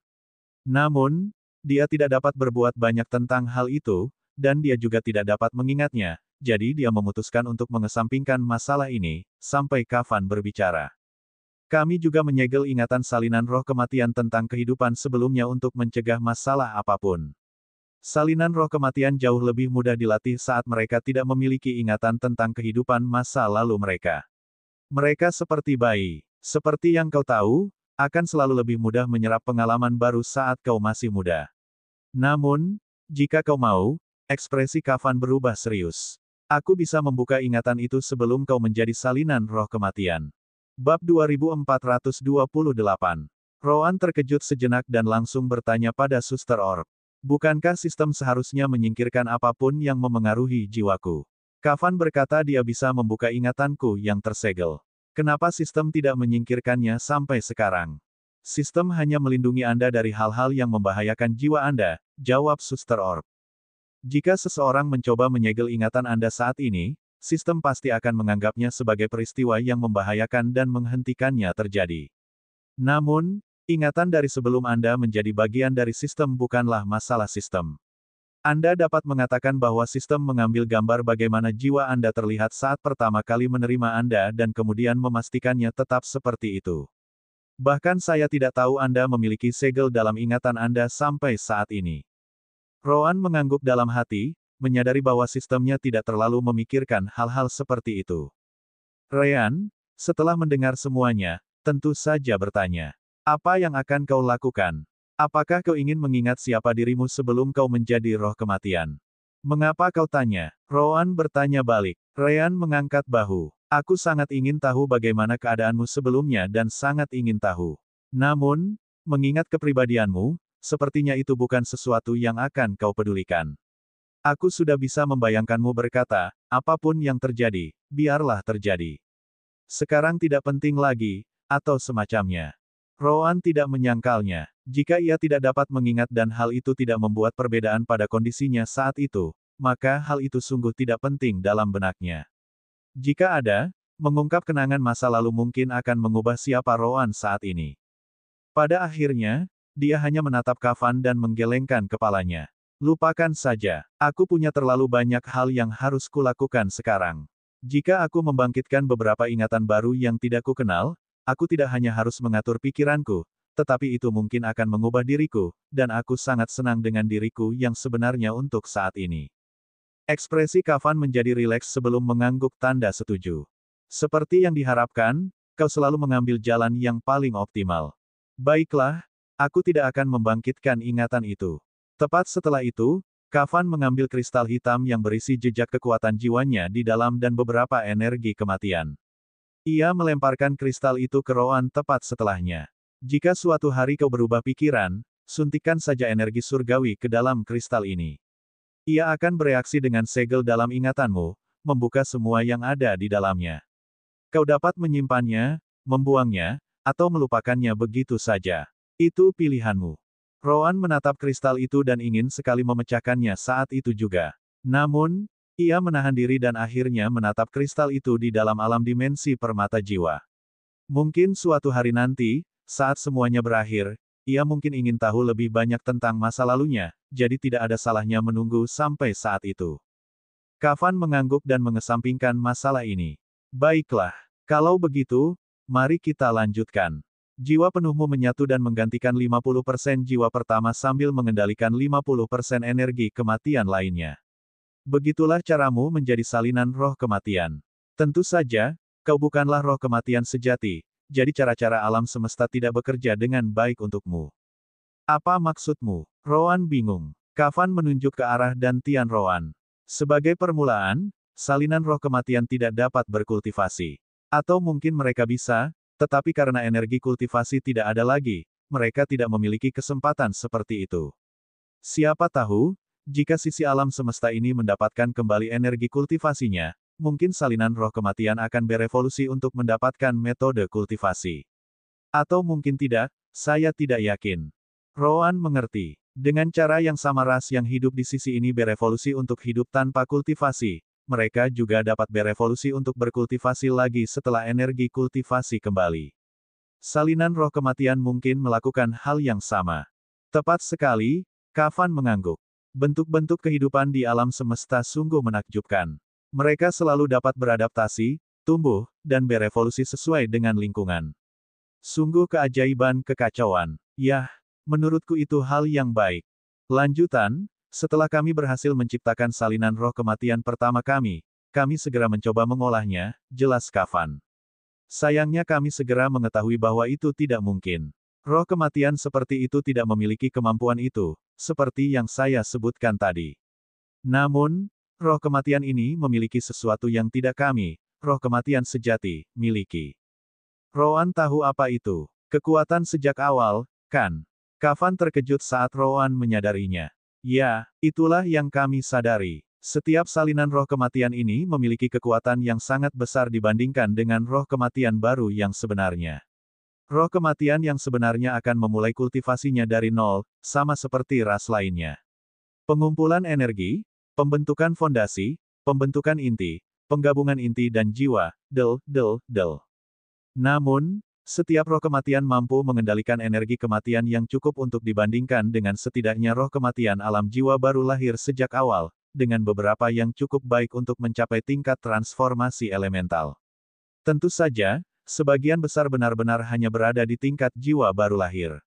Namun, dia tidak dapat berbuat banyak tentang hal itu, dan dia juga tidak dapat mengingatnya, jadi dia memutuskan untuk mengesampingkan masalah ini, sampai Kafan berbicara. Kami juga menyegel ingatan salinan roh kematian tentang kehidupan sebelumnya untuk mencegah masalah apapun. Salinan roh kematian jauh lebih mudah dilatih saat mereka tidak memiliki ingatan tentang kehidupan masa lalu mereka. Mereka seperti bayi. Seperti yang kau tahu, akan selalu lebih mudah menyerap pengalaman baru saat kau masih muda. Namun, jika kau mau, ekspresi Kafan berubah serius. Aku bisa membuka ingatan itu sebelum kau menjadi salinan roh kematian. Bab 2428. Rowan terkejut sejenak dan langsung bertanya pada Suster Orb. Bukankah sistem seharusnya menyingkirkan apapun yang memengaruhi jiwaku? Kafan berkata dia bisa membuka ingatanku yang tersegel. Kenapa sistem tidak menyingkirkannya sampai sekarang? Sistem hanya melindungi Anda dari hal-hal yang membahayakan jiwa Anda, jawab Suster Orb. Jika seseorang mencoba menyegel ingatan Anda saat ini, sistem pasti akan menganggapnya sebagai peristiwa yang membahayakan dan menghentikannya terjadi. Namun, ingatan dari sebelum Anda menjadi bagian dari sistem bukanlah masalah sistem. Anda dapat mengatakan bahwa sistem mengambil gambar bagaimana jiwa Anda terlihat saat pertama kali menerima Anda dan kemudian memastikannya tetap seperti itu. Bahkan saya tidak tahu Anda memiliki segel dalam ingatan Anda sampai saat ini. Rowan mengangguk dalam hati, menyadari bahwa sistemnya tidak terlalu memikirkan hal-hal seperti itu. Ryan, setelah mendengar semuanya, tentu saja bertanya. Apa yang akan kau lakukan? Apakah kau ingin mengingat siapa dirimu sebelum kau menjadi roh kematian? Mengapa kau tanya? Rowan bertanya balik. Ryan mengangkat bahu. Aku sangat ingin tahu bagaimana keadaanmu sebelumnya dan sangat ingin tahu. Namun, mengingat kepribadianmu, sepertinya itu bukan sesuatu yang akan kau pedulikan. Aku sudah bisa membayangkanmu berkata, apapun yang terjadi, biarlah terjadi. Sekarang tidak penting lagi, atau semacamnya. Rowan tidak menyangkalnya. Jika ia tidak dapat mengingat dan hal itu tidak membuat perbedaan pada kondisinya saat itu, maka hal itu sungguh tidak penting dalam benaknya. Jika ada, mengungkap kenangan masa lalu mungkin akan mengubah siapa Rowan saat ini. Pada akhirnya, dia hanya menatap Kafan dan menggelengkan kepalanya. Lupakan saja. Aku punya terlalu banyak hal yang harus kulakukan sekarang. Jika aku membangkitkan beberapa ingatan baru yang tidak kukenal, aku tidak hanya harus mengatur pikiranku, tetapi itu mungkin akan mengubah diriku, dan aku sangat senang dengan diriku yang sebenarnya untuk saat ini. Ekspresi Kafan menjadi rileks sebelum mengangguk tanda setuju. Seperti yang diharapkan, kau selalu mengambil jalan yang paling optimal. Baiklah, aku tidak akan membangkitkan ingatan itu. Tepat setelah itu, Kafan mengambil kristal hitam yang berisi jejak kekuatan jiwanya di dalam dan beberapa energi kematian. Ia melemparkan kristal itu ke Roan tepat setelahnya. Jika suatu hari kau berubah pikiran, suntikkan saja energi surgawi ke dalam kristal ini. Ia akan bereaksi dengan segel dalam ingatanmu, membuka semua yang ada di dalamnya. Kau dapat menyimpannya, membuangnya, atau melupakannya begitu saja. Itu pilihanmu. Roan menatap kristal itu dan ingin sekali memecahkannya saat itu juga. Namun, ia menahan diri dan akhirnya menatap kristal itu di dalam alam dimensi permata jiwa. Mungkin suatu hari nanti, saat semuanya berakhir, ia mungkin ingin tahu lebih banyak tentang masa lalunya, jadi tidak ada salahnya menunggu sampai saat itu. Kafan mengangguk dan mengesampingkan masalah ini. Baiklah, kalau begitu, mari kita lanjutkan. Jiwa penuhmu menyatu dan menggantikan 50% jiwa pertama sambil mengendalikan 50% energi kematian lainnya. Begitulah caramu menjadi salinan roh kematian. Tentu saja, kau bukanlah roh kematian sejati, jadi cara-cara alam semesta tidak bekerja dengan baik untukmu. Apa maksudmu? Roan bingung. Kafan menunjuk ke arah dantian Roan. Sebagai permulaan, salinan roh kematian tidak dapat berkultivasi. Atau mungkin mereka bisa, tetapi karena energi kultivasi tidak ada lagi, mereka tidak memiliki kesempatan seperti itu. Siapa tahu, jika sisi alam semesta ini mendapatkan kembali energi kultivasinya, mungkin salinan roh kematian akan berevolusi untuk mendapatkan metode kultivasi. Atau mungkin tidak, saya tidak yakin. Roan mengerti. Dengan cara yang sama ras yang hidup di sisi ini berevolusi untuk hidup tanpa kultivasi, mereka juga dapat berevolusi untuk berkultivasi lagi setelah energi kultivasi kembali. Salinan roh kematian mungkin melakukan hal yang sama. Tepat sekali, Kafan mengangguk. Bentuk-bentuk kehidupan di alam semesta sungguh menakjubkan. Mereka selalu dapat beradaptasi, tumbuh, dan berevolusi sesuai dengan lingkungan. Sungguh keajaiban kekacauan. Yah, menurutku itu hal yang baik. Lanjutan, setelah kami berhasil menciptakan salinan roh kematian pertama kami segera mencoba mengolahnya, jelas Kafan. Sayangnya kami segera mengetahui bahwa itu tidak mungkin. Roh kematian seperti itu tidak memiliki kemampuan itu, seperti yang saya sebutkan tadi. Namun, roh kematian ini memiliki sesuatu yang tidak kami, roh kematian sejati, miliki. Roan tahu apa itu. Kekuatan sejak awal, kan? Kafan terkejut saat Roan menyadarinya. Ya, itulah yang kami sadari. Setiap salinan roh kematian ini memiliki kekuatan yang sangat besar dibandingkan dengan roh kematian baru yang sebenarnya. Roh kematian yang sebenarnya akan memulai kultivasinya dari nol, sama seperti ras lainnya. Pengumpulan energi, pembentukan fondasi, pembentukan inti, penggabungan inti dan jiwa, del. Namun, setiap roh kematian mampu mengendalikan energi kematian yang cukup untuk dibandingkan dengan setidaknya roh kematian alam jiwa baru lahir sejak awal, dengan beberapa yang cukup baik untuk mencapai tingkat transformasi elemental. Tentu saja, sebagian besar benar-benar hanya berada di tingkat jiwa baru lahir.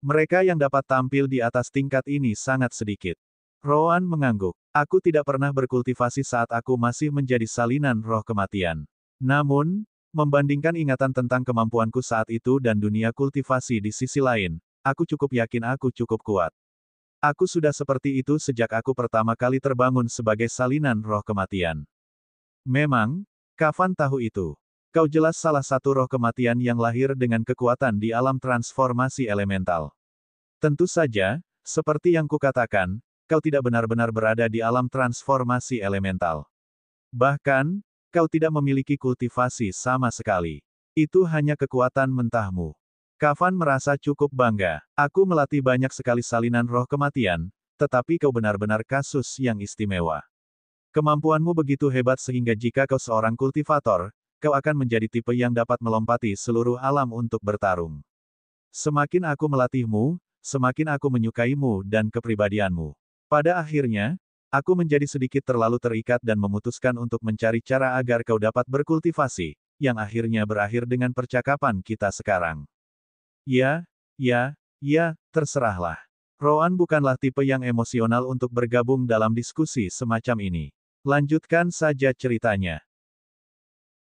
Mereka yang dapat tampil di atas tingkat ini sangat sedikit. Roan mengangguk. Aku tidak pernah berkultivasi saat aku masih menjadi salinan roh kematian. Namun, membandingkan ingatan tentang kemampuanku saat itu dan dunia kultivasi di sisi lain, aku cukup yakin aku cukup kuat. Aku sudah seperti itu sejak aku pertama kali terbangun sebagai salinan roh kematian. Memang, Kafan tahu itu. Kau jelas salah satu roh kematian yang lahir dengan kekuatan di alam transformasi elemental. Tentu saja, seperti yang kukatakan, kau tidak benar-benar berada di alam transformasi elemental. Bahkan, kau tidak memiliki kultivasi sama sekali. Itu hanya kekuatan mentahmu. Kafan merasa cukup bangga. Aku melatih banyak sekali salinan roh kematian, tetapi kau benar-benar kasus yang istimewa. Kemampuanmu begitu hebat sehingga jika kau seorang kultivator, kau akan menjadi tipe yang dapat melompati seluruh alam untuk bertarung. Semakin aku melatihmu, semakin aku menyukaimu dan kepribadianmu. Pada akhirnya, aku menjadi sedikit terlalu terikat dan memutuskan untuk mencari cara agar kau dapat berkultivasi, yang akhirnya berakhir dengan percakapan kita sekarang. Ya, terserahlah. Roan bukanlah tipe yang emosional untuk bergabung dalam diskusi semacam ini. Lanjutkan saja ceritanya.